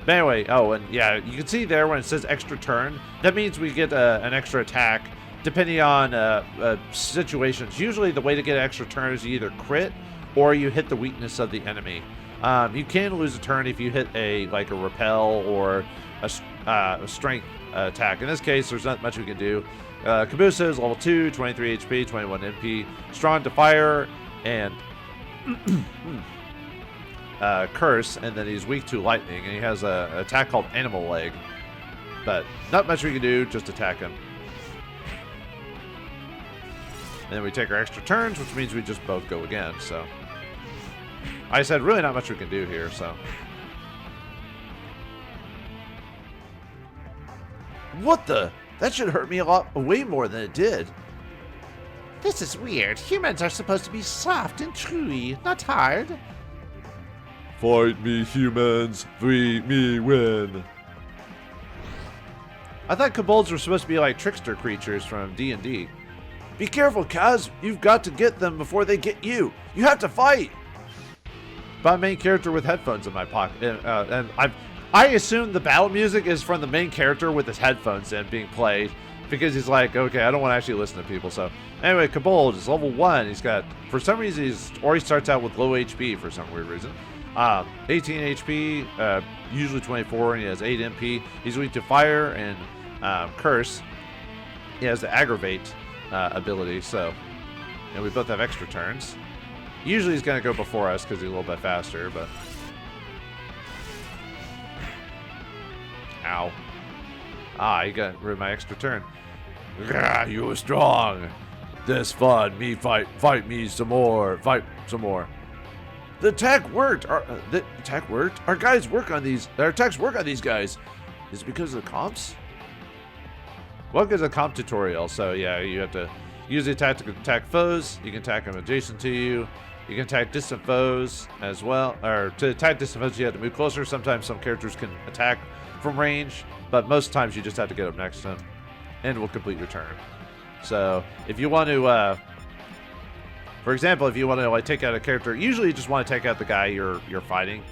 But anyway, oh, and yeah, you can see there when it says extra turn, that means we get an extra attack depending on situations. Usually the way to get an extra turn is you either crit or you hit the weakness of the enemy. You can lose a turn if you hit a repel or a strength attack. In this case, there's not much we can do. Kabusa is level 2, 23 HP, 21 MP, strong to fire, and curse, and then he's weak to lightning, and he has an attack called Animal Leg. But not much we can do, just attack him. And then we take our extra turns, which means we just both go again, so. I said really not much we can do here, so. What the? That should hurt me way more than it did. This is weird. Humans are supposed to be soft and chewy, not hard. Fight me, humans. Free me win. I thought kobolds were supposed to be like trickster creatures from D&D. Be careful, Kaz. You've got to get them before they get you. You have to fight. My main character with headphones in my pocket, and I assume the battle music is from the main character with his headphones in being played, because he's like, okay, I don't want to actually listen to people. So anyway, Kobold is level 1. He's got, for some reason, he starts out with low HP for some weird reason. 18 HP, usually 24, and he has 8 MP. He's weak to fire and curse. He has the aggravate ability, so, and we both have extra turns. Usually he's going to go before us because he's a little bit faster, but... Ow. Ah, he got rid of my extra turn. Gah, you were strong. This fun. Me fight me some more. Fight some more. The attack worked. The attack worked? Our attacks work on these guys. Is it because of the comps? Well, because of the comp tutorial, so yeah, you have to use the attack to attack foes. You can attack them adjacent to you. You can attack distant foes as well. Or to attack distant foes, you have to move closer. Sometimes some characters can attack from range, but most times you just have to get up next to them, and will complete your turn. So if you want to, for example, if you want to like take out a character, usually you just want to take out the guy you're fighting.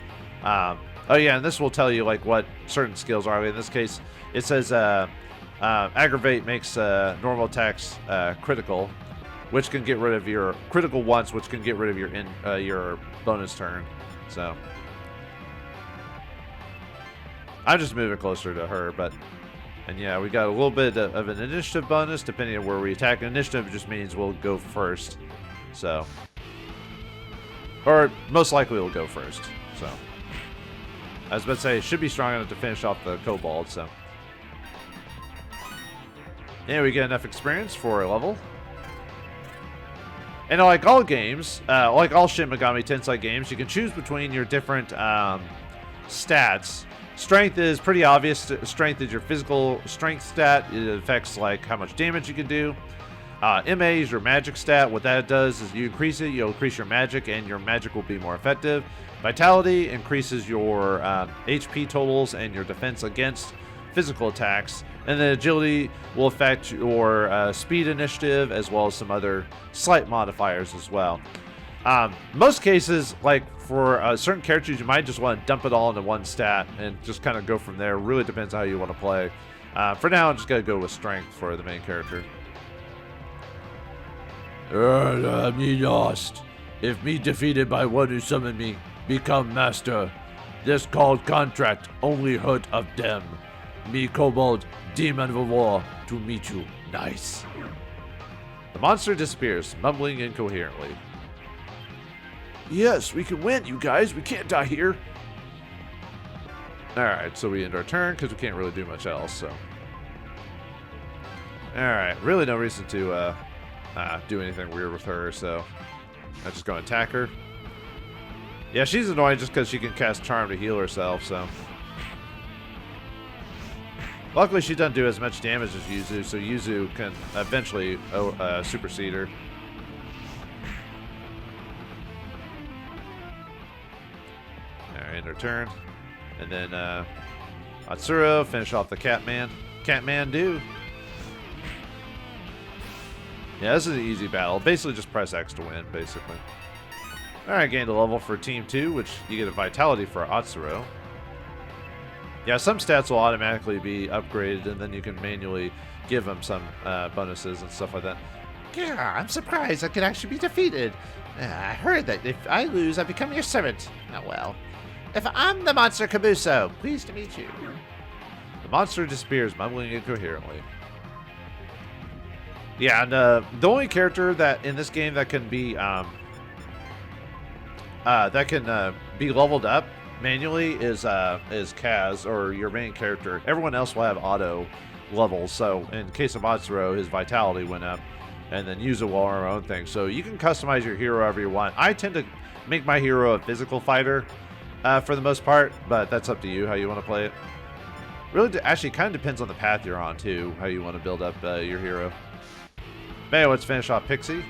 Oh yeah, and this will tell you like what certain skills are. In this case, it says aggravate makes normal attacks critical, which can get rid of your critical once, which can get rid of your bonus turn. So I'm just moving closer to her, and yeah, we got a little bit of an initiative bonus depending on where we attack. Initiative just means we'll go first, so, or most likely we'll go first. So I was about to say, it should be strong enough to finish off the kobold. So yeah, we get enough experience for a level. And like all games, like all Shin Megami Tensei games, you can choose between your different stats. Strength is pretty obvious. Strength is your physical strength stat. It affects like how much damage you can do. MA is your magic stat. What that does is you increase it, you'll increase your magic, and your magic will be more effective. Vitality increases your HP totals and your defense against physical attacks. And then agility will affect your speed initiative, as well as some other slight modifiers as well. Most cases, like for certain characters, you might just want to dump it all into one stat and just kind of go from there. Really depends how you want to play. For now, I'm just going to go with strength for the main character. Me lost. If me defeated by one who summoned me, become master. This called contract only hurt of them. Me kobold, demon of war, to meet you. Nice. The monster disappears, mumbling incoherently. Yes, we can win, you guys. We can't die here. Alright, so we end our turn because we can't really do much else, so. Alright, really no reason to do anything weird with her, so. I'm just going to attack her. Yeah, she's annoying just because she can cast Charm to heal herself, so. Luckily, she doesn't do as much damage as Yuzu, so Yuzu can eventually supersede her. Alright, end her turn. And then Atsuro, finish off the Catman. Catman do. Yeah, this is an easy battle. Basically just press X to win, basically. Alright, gained a level for Team 2, which you get a Vitality for Atsuro. Yeah, some stats will automatically be upgraded, and then you can manually give them some bonuses and stuff like that. Yeah, I'm surprised I could actually be defeated. I heard that if I lose, I become your servant. Oh well. If I'm the monster Kabuso, pleased to meet you. The monster disappears, mumbling incoherently. Yeah, and the only character that in this game that can be leveled up manually is Kaz, or your main character. Everyone else will have auto levels. So in case of Atsuro, his vitality went up, and then Yuzu will our own thing. So you can customize your hero however you want. I tend to make my hero a physical fighter for the most part, but that's up to you how you want to play it. Really, actually, kind of depends on the path you're on too, how you want to build up your hero. But anyway, let's finish off Pixie.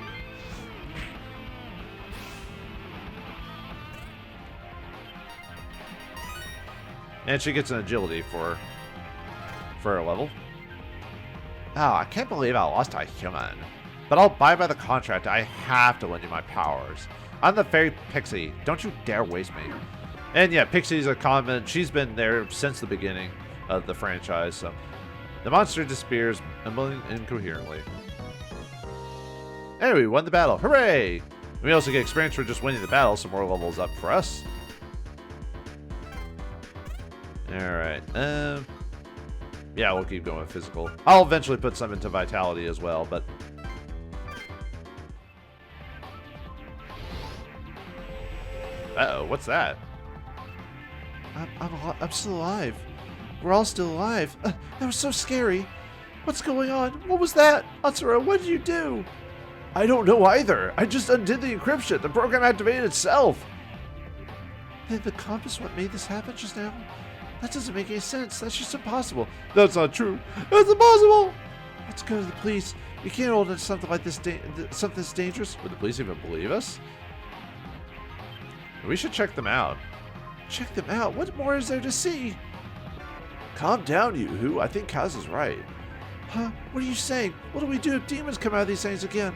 And she gets an agility for her level. Oh, I can't believe I lost to a human. But I'll abide by the contract. I have to lend you my powers. I'm the fairy Pixie. Don't you dare waste me. And yeah, Pixie's a common. She's been there since the beginning of the franchise. So the monster disappears, mumbling incoherently. Anyway, we won the battle. Hooray! We also get experience for just winning the battle, so more levels up for us. Alright, yeah, we'll keep going with physical. I'll eventually put some into vitality as well, but... Uh-oh, what's that? I'm still alive. We're all still alive. That was so scary. What's going on? What was that? Atsuro, what did you do? I don't know either. I just undid the encryption. The program activated itself. Then the compass what made this happen just now? That doesn't make any sense. That's just impossible. That's not true. That's impossible. Let's go to the police. We can't hold on to something like this. Something that's dangerous. Would the police even believe us? We should check them out. Check them out? What more is there to see? Calm down, you. I think Kaz is right. Huh? What are you saying? What do we do if demons come out of these things again?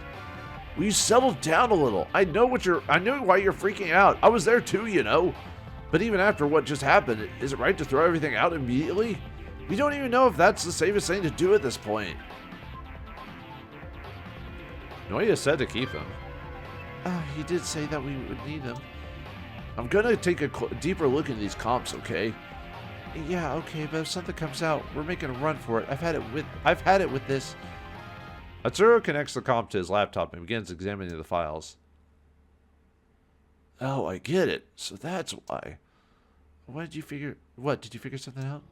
Will you settle down a little? I know why you're freaking out. I was there too, you know. But even after what just happened, is it right to throw everything out immediately? We don't even know if that's the safest thing to do at this point. Noya said to keep them. He did say that we would need them. I'm gonna take a deeper look into these comps, okay? Yeah, okay, but if something comes out, we're making a run for it. I've had it with this. Atsuro connects the comp to his laptop and begins examining the files. Oh, I get it. So that's why. What, did you figure something out?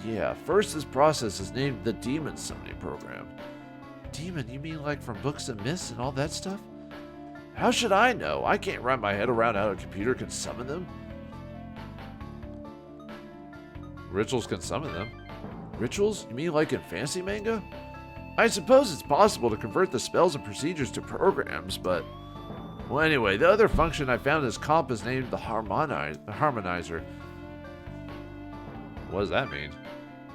Yeah, first this process is named the Demon Summoning Program. Demon? You mean like from books and myths and all that stuff? How should I know? I can't wrap my head around how a computer can summon them. Rituals can summon them. Rituals? You mean like in fantasy manga? I suppose it's possible to convert the spells and procedures to programs, but... Well, anyway, the other function I found in this comp is named the Harmonizer. What does that mean?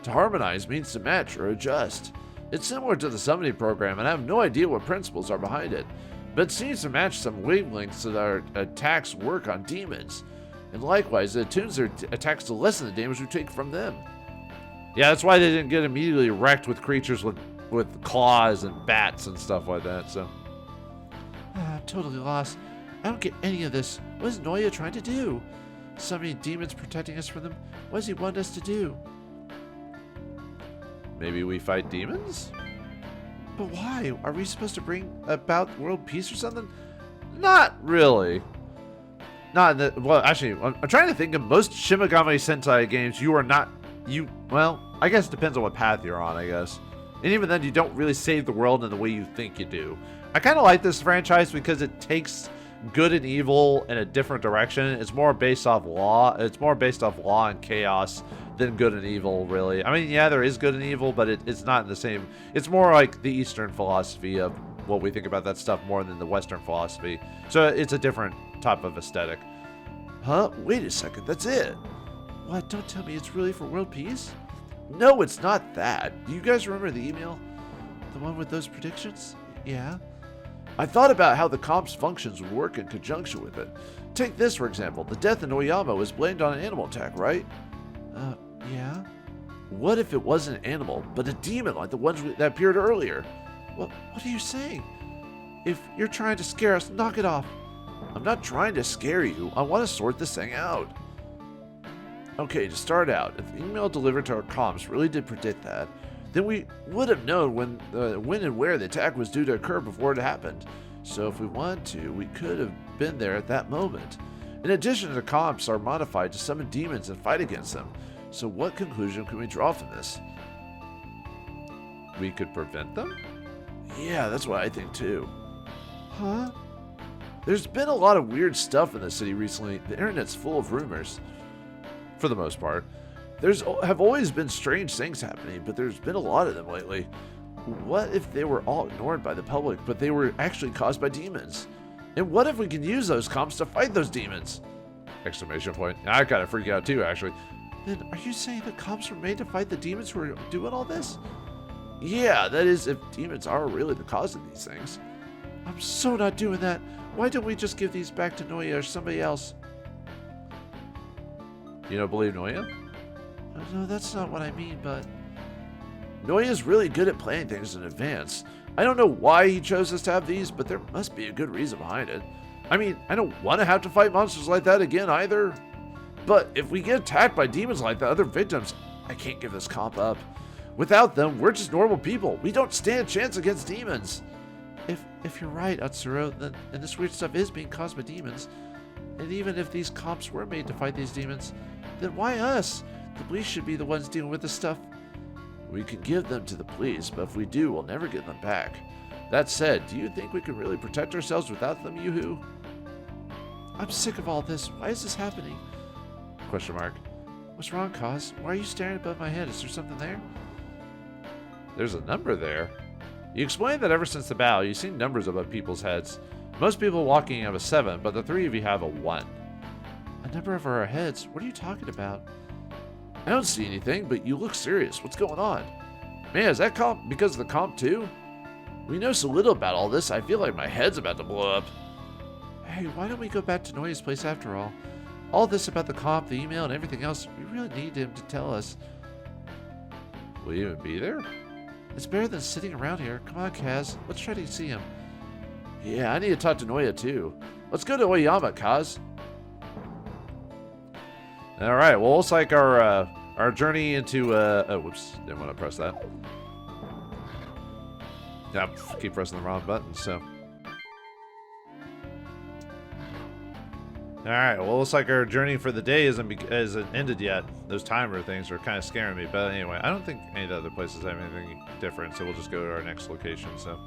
To harmonize means to match or adjust. It's similar to the summoning program, and I have no idea what principles are behind it, but it seems to match some wavelengths so that our attacks work on demons. And likewise, it attunes their attacks to lessen the damage we take from them. Yeah, that's why they didn't get immediately wrecked with creatures with claws and bats and stuff like that, so... I'm totally lost. I don't get any of this. What is Noya trying to do? So many demons protecting us from them. What does he want us to do? Maybe we fight demons? But why? Are we supposed to bring about world peace or something? Not really. Not in the... Well, actually, I'm trying to think of most Shin Megami Tensei games, well, I guess it depends on what path you're on, I guess. And even then, you don't really save the world in the way you think you do. I kind of like this franchise because it takes good and evil in a different direction. It's more based off law. It's more based off law and chaos than good and evil, really. I mean, yeah, there is good and evil, but it's not in the same. It's more like the Eastern philosophy of what we think about that stuff more than the Western philosophy. So it's a different type of aesthetic. Huh? Wait a second, that's it. What? Don't tell me it's really for world peace? No, it's not that. Do you guys remember the email? The one with those predictions? Yeah. I thought about how the comp's functions would work in conjunction with it. Take this, for example. The death in Oyama was blamed on an animal attack, right? Yeah. What if it wasn't an animal, but a demon like the ones that appeared earlier? What are you saying? If you're trying to scare us, knock it off. I'm not trying to scare you. I want to sort this thing out. Okay, to start out, if the email delivered to our comms really did predict that, then we would have known when and where the attack was due to occur before it happened. So if we wanted to, we could have been there at that moment. In addition, the comps are modified to summon demons and fight against them. So what conclusion can we draw from this? We could prevent them? Yeah, that's what I think too. Huh? There's been a lot of weird stuff in the city recently. The internet's full of rumors. For the most part. Have always been strange things happening, but there's been a lot of them lately. What if they were all ignored by the public, but they were actually caused by demons? And what if we can use those comps to fight those demons? Exclamation point. I kind of freak out too, actually. Then are you saying the comps were made to fight the demons who are doing all this? Yeah, that is, if demons are really the cause of these things. I'm so not doing that. Why don't we just give these back to Noya or somebody else? You don't believe Noya? No, that's not what I mean, but... Noya's really good at planning things in advance. I don't know why he chose us to have these, but there must be a good reason behind it. I mean, I don't want to have to fight monsters like that again either. But if we get attacked by demons like the other victims, I can't give this comp up. Without them, we're just normal people. We don't stand a chance against demons. If you're right, Atsuro, then and this weird stuff is being caused by demons, and even if these comps were made to fight these demons, then why us? The police should be the ones dealing with this stuff. We can give them to the police, but if we do, we'll never get them back. That said, do you think we can really protect ourselves without them, Yoo-hoo? I'm sick of all this. Why is this happening? Question mark. What's wrong, Kaz? Why are you staring above my head? Is there something there? There's a number there. You explained that ever since the battle, you've seen numbers above people's heads. Most people walking have a 7, but the 3 of you have a 1. A number over our heads? What are you talking about? I don't see anything, but you look serious. What's going on? Man, is that comp because of the comp too? We know so little about all this, I feel like my head's about to blow up. Hey, why don't we go back to Noya's place after all? All this about the comp, the email, and everything else, we really need him to tell us. Will you even be there? It's better than sitting around here. Come on, Kaz. Let's try to see him. Yeah, I need to talk to Noya too. Let's go to Oyama, Kaz. Alright, well, looks like our journey into, oh, whoops, didn't want to press that. Yeah, keep pressing the wrong button, so. Alright, well, looks like our journey for the day isn't ended yet. Those timer things are kind of scaring me, but anyway, I don't think any of the other places have anything different, so we'll just go to our next location, so.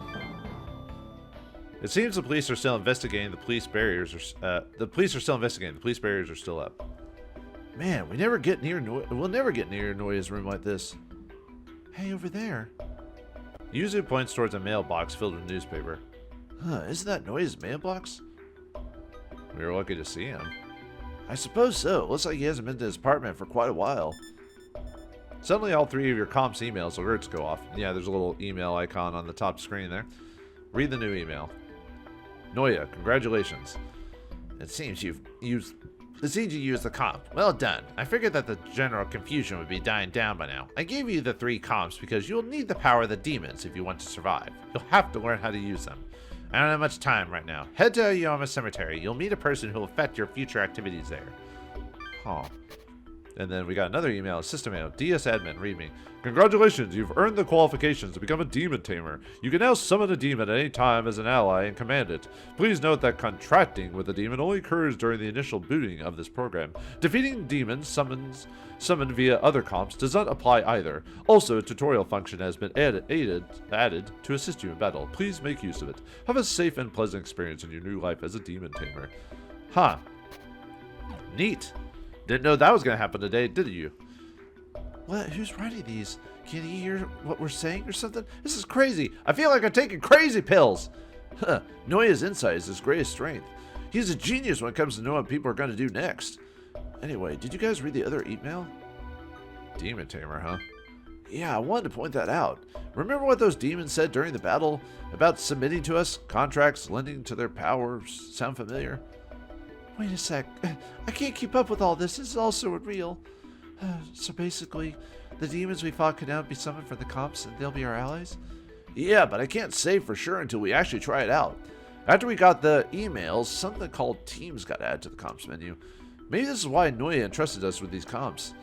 It seems the police are still investigating. The police barriers are, the police are still investigating. The police barriers are still up. Man, we'll never get near Noya's room like this. Hey, over there. Yuzu points towards a mailbox filled with newspaper. Huh, isn't that Noya's mailbox? We were lucky to see him. I suppose so. Looks like he hasn't been to his apartment for quite a while. Suddenly, all 3 of your comp's emails alerts go off. Yeah, there's a little email icon on the top screen there. Read the new email. Noya, congratulations. It seems you used the comp. Well done. I figured that the general confusion would be dying down by now. I gave you the 3 comps because you'll need the power of the demons if you want to survive. You'll have to learn how to use them. I don't have much time right now. Head to Oyama Cemetery. You'll meet a person who will affect your future activities there. Huh. And then we got another email, System Mail, DS Admin, read me. Congratulations, you've earned the qualifications to become a demon tamer. You can now summon a demon at any time as an ally and command it. Please note that contracting with a demon only occurs during the initial booting of this program. Defeating demons summoned via other comps does not apply either. Also, a tutorial function has been added to assist you in battle. Please make use of it. Have a safe and pleasant experience in your new life as a demon tamer. Huh. Neat. Didn't know that was going to happen today, did you? What? Who's writing these? Can he hear what we're saying or something? This is crazy. I feel like I'm taking crazy pills. Huh. Noya's insight is his greatest strength. He's a genius when it comes to knowing what people are going to do next. Anyway, did you guys read the other email? Demon Tamer, huh? Yeah, I wanted to point that out. Remember what those demons said during the battle about submitting to us? Contracts, lending to their powers. Sound familiar? Wait a sec. I can't keep up with all this. This is all so real. So basically, the demons we fought can now be summoned for the comps and they'll be our allies? Yeah, but I can't say for sure until we actually try it out. After we got the emails, something called teams got added to the comps menu. Maybe this is why Noya entrusted us with these comps.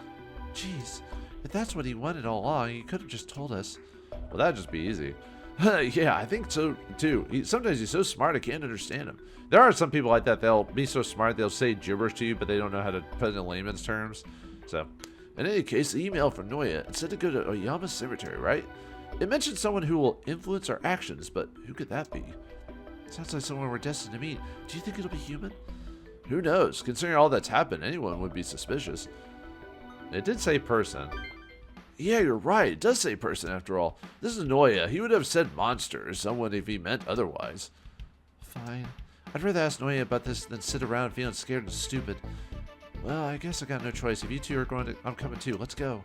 Jeez, if that's what he wanted all along, he could have just told us. Well, that'd just be easy. Yeah, I think so too. Sometimes he's so smart I can't understand him. There are some people like that. They'll be so smart they'll say gibberish to you, but they don't know how to put it in layman's terms. So, in any case, the email from Noya, it said to go to Oyama Cemetery, right? It mentioned someone who will influence our actions, but who could that be? Sounds like someone we're destined to meet. Do you think it'll be human? Who knows? Considering all that's happened, anyone would be suspicious. It did say person. Yeah, you're right. It does say person after all. This is Noya. He would have said monster or someone if he meant otherwise. Fine. I'd rather ask Noya about this than sit around feeling scared and stupid. Well, I guess I got no choice. If you two are going to... I'm coming too. Let's go.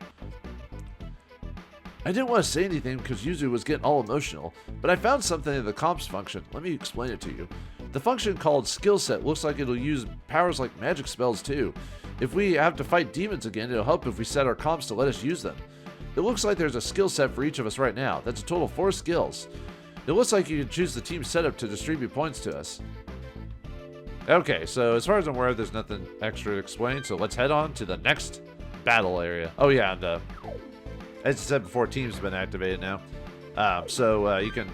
I didn't want to say anything because Yuzu was getting all emotional, but I found something in the comps function. Let me explain it to you. The function called skill set looks like it'll use powers like magic spells too. If we have to fight demons again, it'll help if we set our comps to let us use them. It looks like there's a skill set for each of us right now. That's a total of 4 skills. It looks like you can choose the team setup to distribute points to us. Okay, so as far as I'm aware, there's nothing extra to explain, so let's head on to the next battle area. Oh yeah, and as I said before, teams have been activated now. You can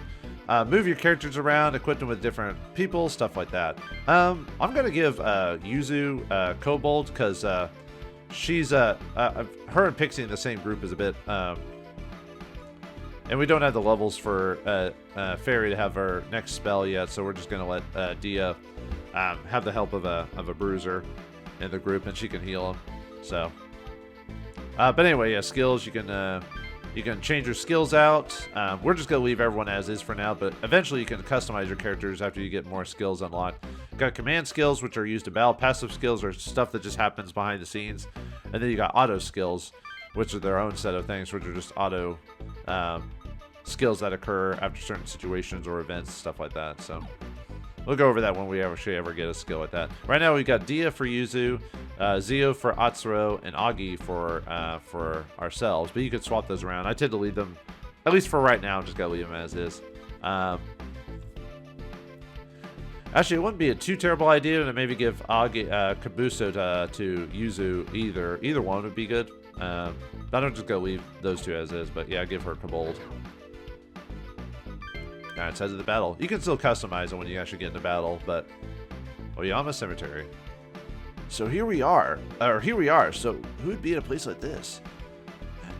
move your characters around, equip them with different people, stuff like that. I'm going to give Yuzu Kobold, because she's, her and Pixie in the same group is a bit, and we don't have the levels for Fairy to have her next spell yet, so we're just going to let Dia have the help of a bruiser in the group, and she can heal him. So, but anyway, yeah, skills, you can change your skills out. We're just going to leave everyone as is for now, but eventually you can customize your characters after you get more skills unlocked. Got command skills, which are used to battle. Passive skills are stuff that just happens behind the scenes. And then you got auto skills, which are their own set of things, which are just auto skills that occur after certain situations or events, stuff like that. So we'll go over that when we actually ever get a skill like that. Right now we got Dia for Yuzu, Zio for Atsuro, and Agi for ourselves. But you could swap those around. I tend to leave them, at least for right now, just gotta leave them as is. Actually, it wouldn't be a too terrible idea to maybe give Agi, Kabuso to Yuzu. Either one would be good. I don't just go leave those two as is, but yeah, give her Kobold. Alright, let's head to the battle. You can still customize it when you actually get into battle, but Oyama Cemetery. So here we are. So who would be in a place like this?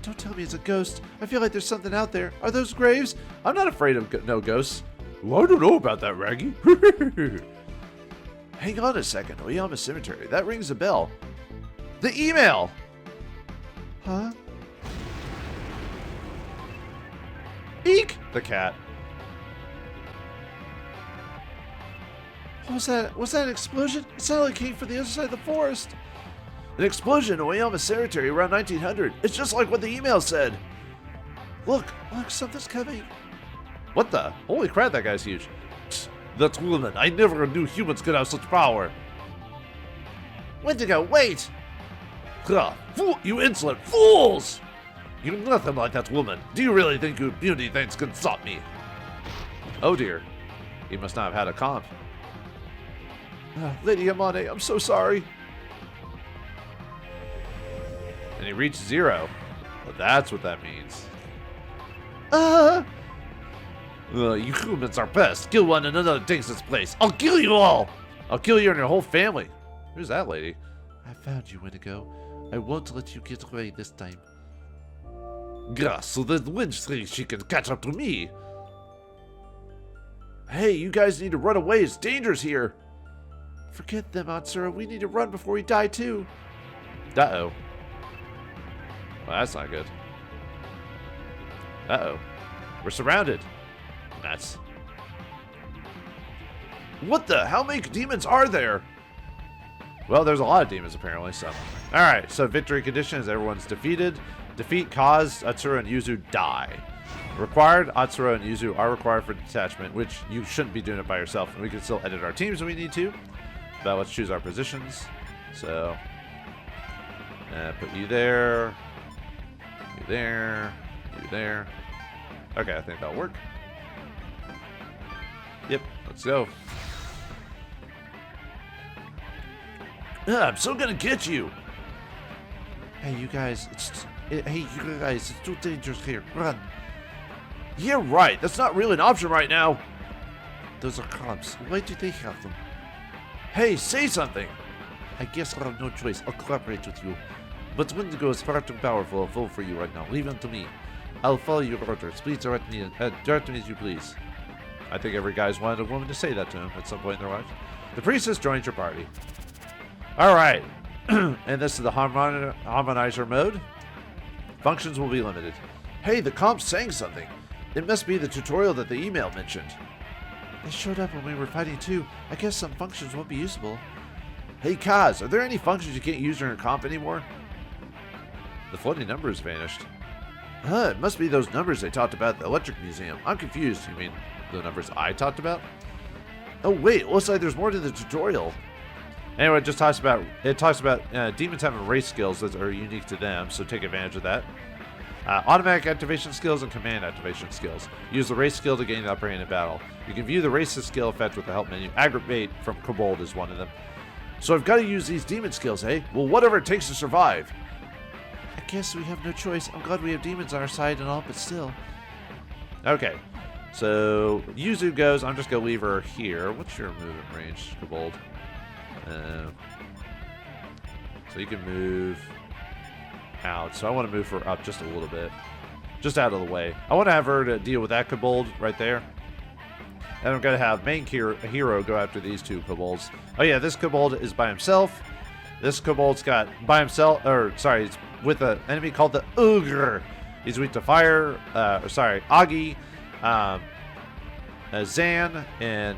Don't tell me it's a ghost. I feel like there's something out there. Are those graves? I'm not afraid of no ghosts. Well, I don't know about that, Raggy. Hang on a second. Oyama Cemetery. That rings a bell. The email! Huh? Eek! The cat. What was that? Was that an explosion? It sounded like it came from the other side of the forest. An explosion in Oyama Cemetery around 1900. It's just like what the email said. Look, something's coming. What the? Holy crap, that guy's huge. That woman. I never knew humans could have such power. Wendigo, wait! Fool, you insolent fools! You're nothing like that woman. Do you really think your beauty things can stop me? Oh dear. He must not have had a comp. Lady Yamane, I'm so sorry. he reached 0. Well, that's what that means. You humans are best. Kill one and another takes its place. I'll kill you all. I'll kill you and your whole family. Who's that lady? I found you, Wendigo. I won't let you get away this time. Gah, so that when she can catch up to me. Hey, you guys need to run away. It's dangerous here. Forget them, Atsura. We need to run before we die, too. Uh-oh. Well, that's not good. Uh-oh. We're surrounded. Nuts. What the? How many demons are there? Well, there's a lot of demons, apparently, so. Alright, so victory condition is everyone's defeated. Defeat caused Atsura and Yuzu die. Required, Atsura and Yuzu are required for detachment, which you shouldn't be doing it by yourself. And we can still edit our teams if we need to. But let's choose our positions. So, put you there. You there. You there. Okay, I think that'll work. Yep, let's go. I'm so gonna get you. Hey, you guys, it's too dangerous here. Run. Yeah, right. That's not really an option right now. Those are cops. Why do they have them? Hey, say something. I guess I'll have no choice. I'll cooperate with you. But Wendigo is far too powerful a foe for you right now. Leave him to me. I'll follow your orders. Please direct me as you please. I think every guy's wanted a woman to say that to him at some point in their life. The priestess joins your party. Alright. And this is the harmonizer mode. Functions will be limited. Hey, the comp's saying something. It must be the tutorial that the email mentioned. They showed up when we were fighting too. I guess some functions won't be usable. Hey, Kaz, are there any functions you can't use during a comp anymore? The floating numbers vanished. It must be those numbers they talked about at the Electric Museum. I'm confused. You mean the numbers I talked about? Oh, wait. Looks like there's more to the tutorial. Anyway, it talks about demons having race skills that are unique to them, so take advantage of that. Automatic activation skills and command activation skills. Use the race skill to gain the upper hand in battle. You can view the race's skill effect with the help menu. Aggravate from Kobold is one of them. So I've got to use these demon skills, eh? Well, whatever it takes to survive. I guess we have no choice. I'm glad we have demons on our side and all, but still. Okay. So, Yuzu goes. I'm just going to leave her here. What's your movement range, Kobold? So you can move out. So I want to move her up just a little bit. Just out of the way. I want to have her to deal with that Kobold right there. And I'm going to have main hero go after these two Kobolds. Oh yeah, this Kobold is by himself. This Kobold's got by himself, or sorry, it's with an enemy called the Ogre. He's weak to fire, Agi, Zan, and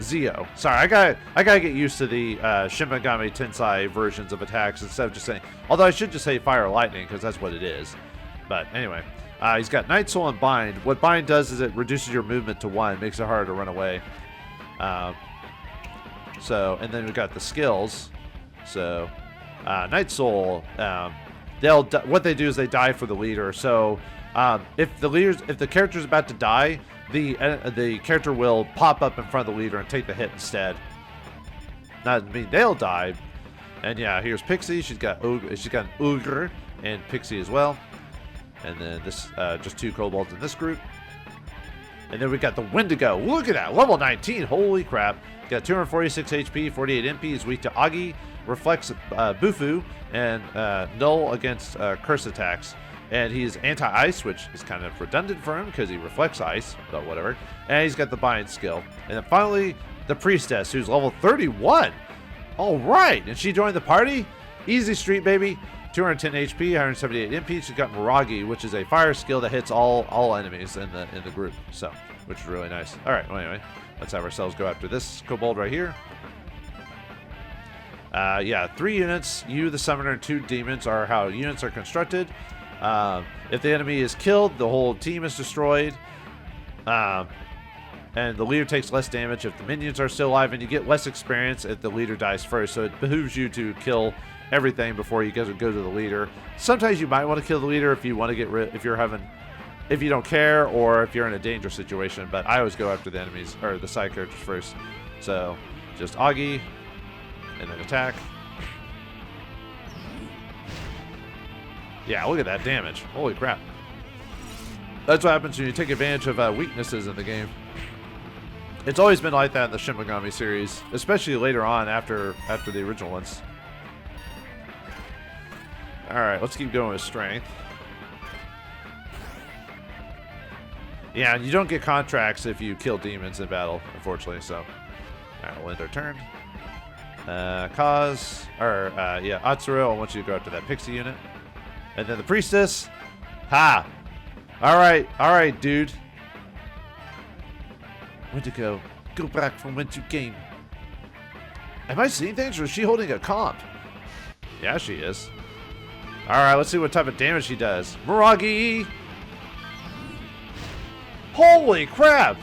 Zio. Sorry, I gotta get used to the Shin Megami Tensei versions of attacks instead of just saying. Although I should just say fire or lightning because that's what it is. But anyway, he's got Night Soul and Bind. What Bind does is it reduces your movement to 1, makes it harder to run away. And then we've got the skills. So, Night Soul, what they do is they die for the leader. So, if the character's about to die, the character will pop up in front of the leader and take the hit instead. Not mean they'll die. And yeah, here's Pixie. She's got an Ogre and Pixie as well. And then this just 2 kobolds in this group. And then we got the Wendigo. Look at that, level 19. Holy crap! Got 246 HP, 48 MP. He's weak to Agi, reflects Bufu, and null against curse attacks. And he's anti-ice, which is kind of redundant for him because he reflects ice, but whatever. And he's got the bind skill. And then finally, the priestess, who's level 31. All right, and she joined the party. Easy street, baby. 210 HP, 178 MP. She's got Miragi, which is a fire skill that hits all enemies in the group. So, which is really nice. All right. Well, anyway, let's have ourselves go after this kobold right here. Yeah, 3 units. You, the summoner, and 2 demons are how units are constructed. If the enemy is killed, the whole team is destroyed. And the leader takes less damage if the minions are still alive, and you get less experience if the leader dies first. So it behooves you to kill everything before you go to the leader. Sometimes you might want to kill the leader if you want to get rid, if you don't care, or if you're in a dangerous situation. But I always go after the enemies or the side characters first. So just Agi, and then attack. Yeah, look at that damage. Holy crap. That's what happens when you take advantage of weaknesses in the game. It's always been like that in the Shin Megami series, especially later on after the original ones. Alright, let's keep going with strength. Yeah, and you don't get contracts if you kill demons in battle, unfortunately, so. Alright, we'll end our turn. Atsuro, I want you to go after that pixie unit. And then the priestess. Ha! Alright, dude. Where'd you go? Go back from whence you came. Am I seeing things, or is she holding a comp? Yeah, she is. Alright, let's see what type of damage she does. Miragi! Holy crap!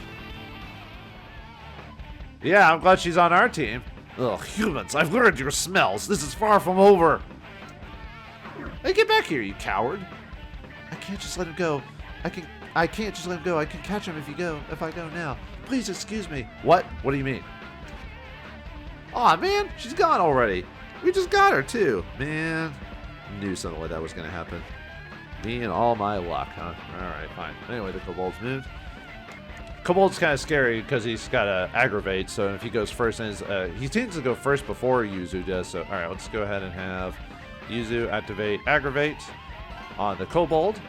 Yeah, I'm glad she's on our team. Ugh, humans, I've learned your smells. This is far from over. Hey, get back here, you coward. I can't just let him go. I can't just let him go. I can catch him if I go now. Please excuse me. What? What do you mean? Aw, man, she's gone already. We just got her, too. Man, knew something like that was going to happen. Me and all my luck, huh? Alright, fine. Anyway, the kobold's moved. Kobold's kind of scary because he's got to aggravate, so if he goes first, and he tends to go first before Yuzu does, so alright, let's go ahead and have Yuzu activate aggravate on the kobold.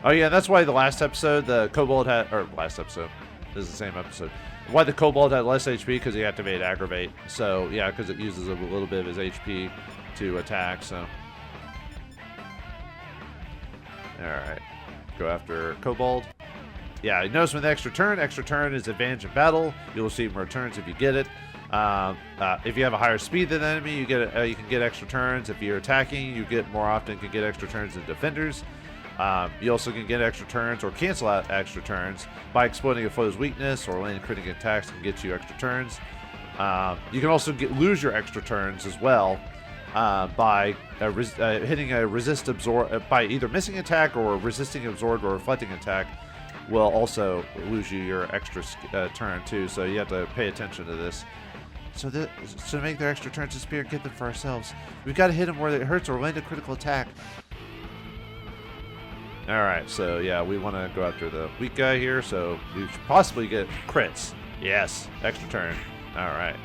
Oh yeah, that's why the last episode, the kobold had, or last episode, this is the same episode, why the kobold had less HP, because he activated aggravate, so yeah, because it uses a little bit of his HP to attack, so. Alright. Go after Kobold. Yeah, notice with the extra turn is advantage in battle. You'll receive more turns if you get it. If you have a higher speed than the enemy, you can get extra turns. If you're attacking, you get more often can get extra turns than defenders. You also can get extra turns or cancel out extra turns by exploiting a foe's weakness or landing critical attacks can get you extra turns. You can also lose your extra turns as well. By hitting a resist absorb by either missing attack or resisting absorbed or reflecting attack will also lose you your extra turn too, so you have to pay attention to this. So to make their extra turns disappear and get them for ourselves, we've got to hit them where it hurts or land a critical attack. Alright, so yeah, we want to go after the weak guy here, so we should possibly get crits. Yes, extra turn. Alright.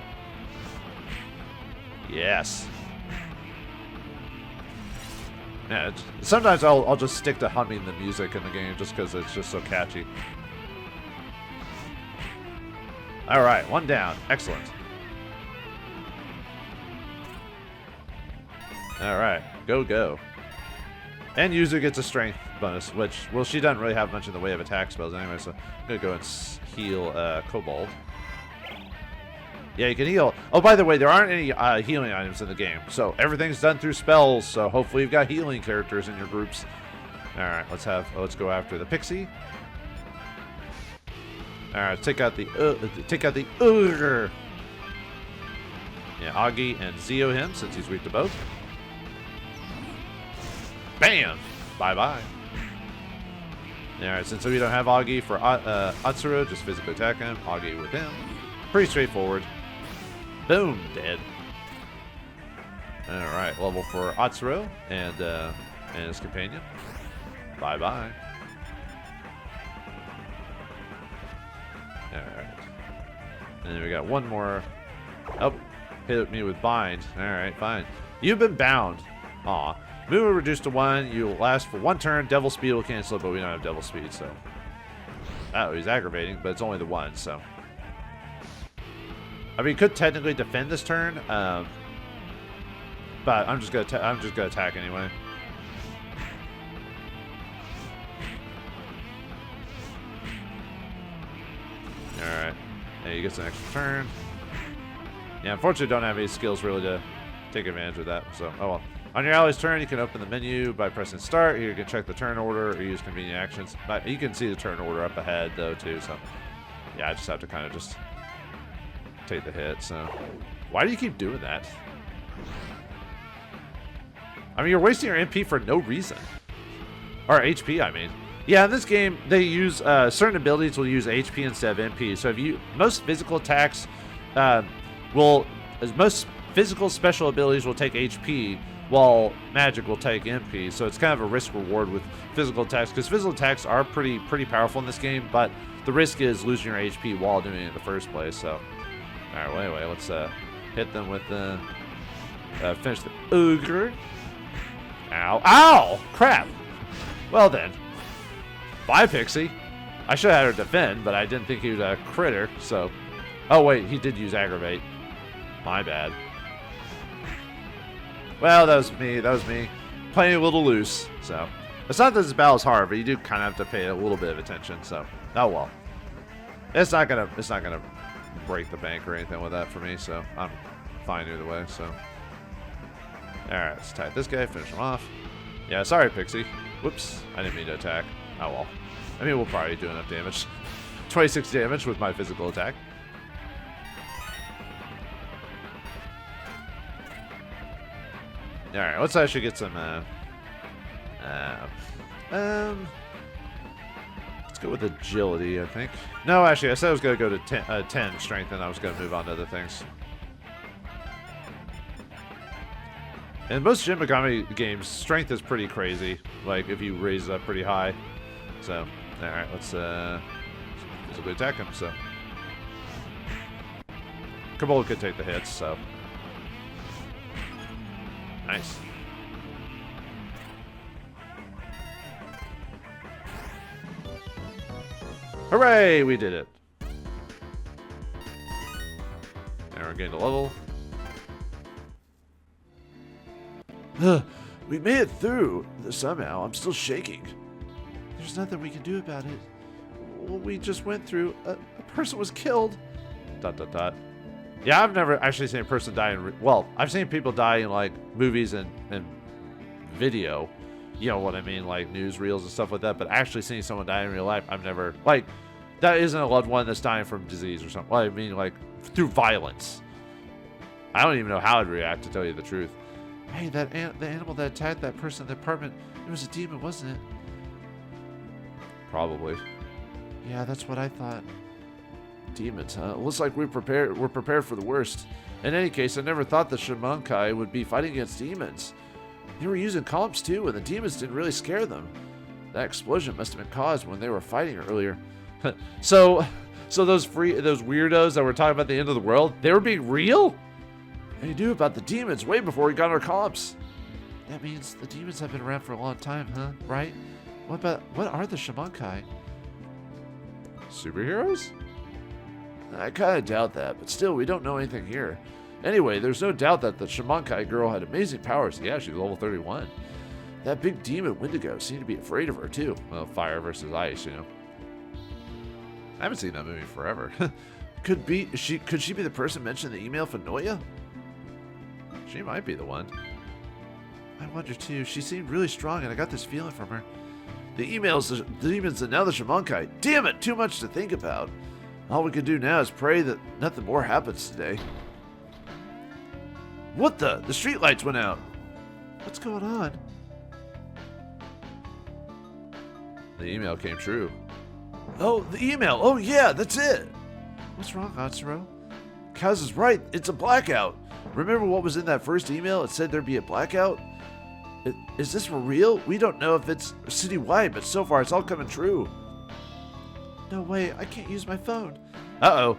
Yes. Yeah, sometimes I'll just stick to humming the music in the game just because it's just so catchy. Alright, one down. Excellent. Alright, go. And Yuzu gets a strength bonus, which, well, she doesn't really have much in the way of attack spells anyway, so I'm going to go and heal Kobold. Yeah, you can heal. Oh, by the way, there aren't any healing items in the game, so everything's done through spells. So hopefully you've got healing characters in your groups. All right, let's go after the pixie. All right, take out the Yeah, Agi and Zio him since he's weak to both. Bam! Bye bye. All right, since we don't have Agi for Atsuro, just physically attack him. Agi with him. Pretty straightforward. Boom, dead. Alright, level for Atsuro and his companion. Bye-bye. Alright. And then we got one more. Oh, hit me with bind. Alright, fine. You've been bound. Aw. Move will reduce to 1. You'll last for 1 turn. Devil speed will cancel, but we don't have devil speed, so. Oh, he's aggravating, but it's only the 1, so. I mean, he could technically defend this turn, but I'm just gonna attack anyway. All right, yeah, he gets an extra turn. Yeah, unfortunately, don't have any skills really to take advantage of that. So, oh well. On your ally's turn, you can open the menu by pressing start. Here you can check the turn order or use convenient actions. But you can see the turn order up ahead though too. So, yeah, I just have to kind of just take the hit, so. Why do you keep doing that? I mean, you're wasting your MP for no reason. Or HP, I mean. Yeah, in this game, they use, certain abilities will use HP instead of MP. So most physical attacks most physical special abilities will take HP, while magic will take MP. So it's kind of a risk reward with physical attacks, because physical attacks are pretty powerful in this game, but the risk is losing your HP while doing it in the first place. So, all right, wait, let's hit them with the finish the ogre. Ow! Crap. Well then, bye, Pixie. I should have had her defend, but I didn't think he was a critter. So, oh wait, he did use aggravate. My bad. Well, that was me playing a little loose. So, it's not that this battle's hard, but you do kind of have to pay a little bit of attention. So, oh well. It's not gonna break the bank or anything with that for me. So I'm fine either way. So, all right, let's attack this guy, finish him off. Yeah, sorry, Pixie. Whoops, I didn't mean to attack. Oh well. I mean, we'll probably do enough damage. 26 damage with my physical attack. All right, let's actually get some. Let's go with agility, I think. No, actually, I said I was going to go to 10 strength, and I was going to move on to other things. In most Shin Megami games, strength is pretty crazy. Like, if you raise it up pretty high. So, alright, let's physically attack him, so. Kabul could take the hits, so. Nice. Hooray! We did it. Now we're getting a level. We made it through somehow. I'm still shaking. There's nothing we can do about it. What we just went through, a person was killed. ... Yeah, I've never actually seen a person die in... well, I've seen people die in, like, movies and video. You know what I mean? Like, newsreels and stuff like that. But actually seeing someone die in real life, I've never... like, that isn't a loved one that's dying from disease or something. Well, I mean, like, through violence. I don't even know how I'd react, to tell you the truth. Hey, the animal that attacked that person in the apartment, it was a demon, wasn't it? Probably. Yeah, that's what I thought. Demons, huh? Looks like we're prepared for the worst. In any case, I never thought the Shamankai would be fighting against demons. They were using columns too, and the demons didn't really scare them. That explosion must have been caused when they were fighting earlier. So those weirdos that were talking about the end of the world, they were being real? They knew about the demons way before we got our comps. That means the demons have been around for a long time, huh? Right? What are the Shamankai? Superheroes? I kind of doubt that, but still, we don't know anything here. Anyway, there's no doubt that the Shamankai girl had amazing powers. Yeah, she was level 31. That big demon Wendigo seemed to be afraid of her, too. Well, fire versus ice, you know. I haven't seen that movie forever. Could she be the person mentioned in the email for Noya? She might be the one. I wonder, too. She seemed really strong, and I got this feeling from her. The email's the demons and now the Shamankai. Damn it, too much to think about. All we can do now is pray that nothing more happens today. What the? The streetlights went out. What's going on? The email came true. Oh, the email. Oh, yeah, that's it. What's wrong, Hatsuro? Kaz is right. It's a blackout. Remember what was in that first email? It said there'd be a blackout? Is this for real? We don't know if it's citywide, but so far it's all coming true. No way, I can't use my phone. Uh-oh.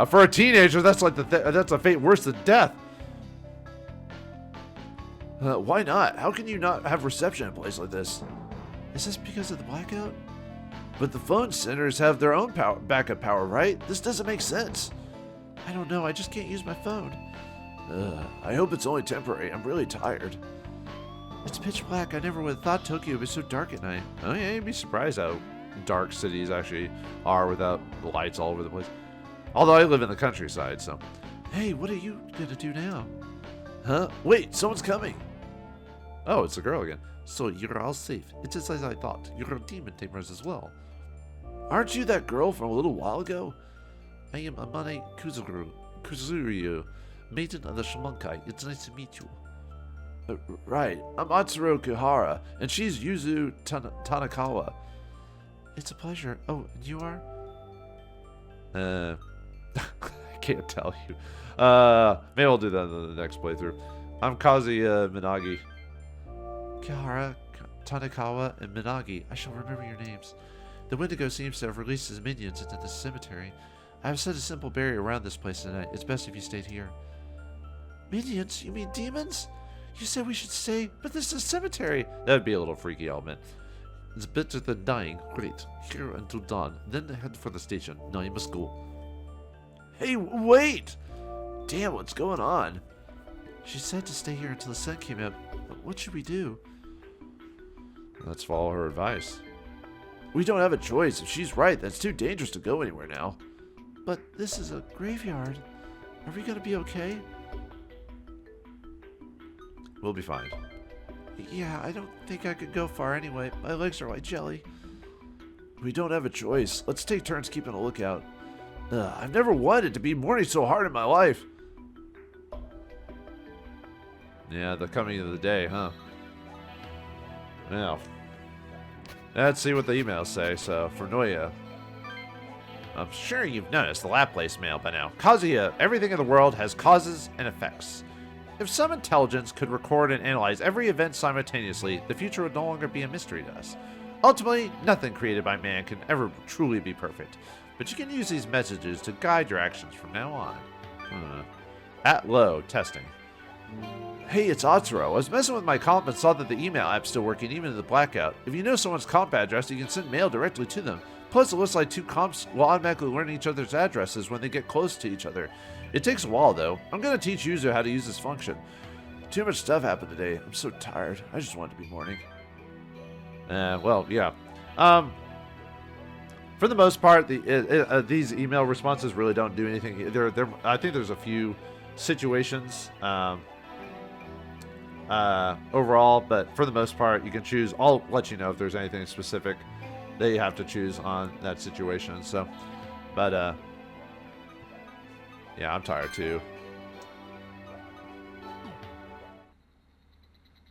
For a teenager, that's like that's a fate worse than death. Why not? How can you not have reception in a place like this? Is this because of the blackout? But the phone centers have their own backup power, right? This doesn't make sense. I don't know, I just can't use my phone. I hope it's only temporary. I'm really tired. It's pitch black. I never would have thought Tokyo would be so dark at night. Oh yeah, you'd be surprised how dark cities actually are without lights all over the place. Although I live in the countryside, so. Hey, what are you gonna do now? Huh? Wait, someone's coming. Oh, it's a girl again. So you're all safe. It's just as I thought. You're demon tamers as well. Aren't you that girl from a little while ago? I am Amane Kuzuryu, maiden of the Shamankai. It's nice to meet you. Right, I'm Atsuro Kuhara, and she's Yuzu Tanakawa. It's a pleasure. Oh, and you are? I can't tell you. Maybe I'll do that in the next playthrough. I'm Kazi Minagi. Kihara, Tanakawa, and Minagi. I shall remember your names. The Wendigo seems to have released his minions into the cemetery. I have set a simple barrier around this place tonight. It's best if you stayed here. Minions? You mean demons? You said we should stay, but this is a cemetery. That would be a little freaky element. It's better than dying. Great. Here until dawn. Then head for the station. Now you must go. Hey, wait! Damn, what's going on? She said to stay here until the sun came up. But what should we do? Let's follow her advice. We don't have a choice. If she's right, then it's too dangerous to go anywhere now. But this is a graveyard. Are we gonna be okay? We'll be fine. Yeah, I don't think I could go far anyway. My legs are like jelly. We don't have a choice. Let's take turns keeping a lookout. I've never wanted to be mourning so hard in my life. Yeah, the coming of the day, huh? Now, let's see what the emails say. So, for Noya, I'm sure you've noticed the Laplace mail by now. Kazuya, everything in the world has causes and effects. If some intelligence could record and analyze every event simultaneously, the future would no longer be a mystery to us. Ultimately, nothing created by man can ever truly be perfect, but you can use these messages to guide your actions from now on. At low, testing. Hey, it's Atsuro. I was messing with my comp and saw that the email app's still working even in the blackout. If you know someone's comp address, you can send mail directly to them. Plus, it looks like two comps will automatically learn each other's addresses when they get close to each other. It takes a while, though. I'm going to teach Yuzu how to use this function. Too much stuff happened today. I'm so tired. I just want it to be morning. Well, yeah. For the most part, these email responses really don't do anything. I think there's a few situations overall, but for the most part, you can choose. I'll let you know if there's anything specific that you have to choose on that situation. So, but yeah, I'm tired too.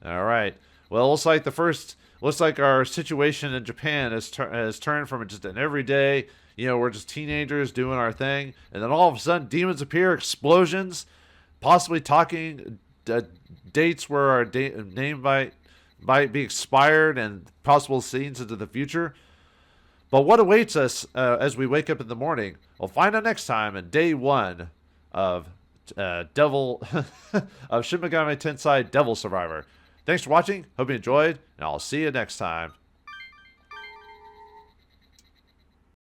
All right. Well, looks like our situation in Japan has turned from just an everyday, we're just teenagers doing our thing, and then all of a sudden demons appear, explosions, possibly talking dates where our name might be expired, and possible scenes into the future. But what awaits us as we wake up in the morning? We'll find out next time in day 1 of of Shin Megami Tensei Devil Survivor. Thanks for watching. Hope you enjoyed, and I'll see you next time.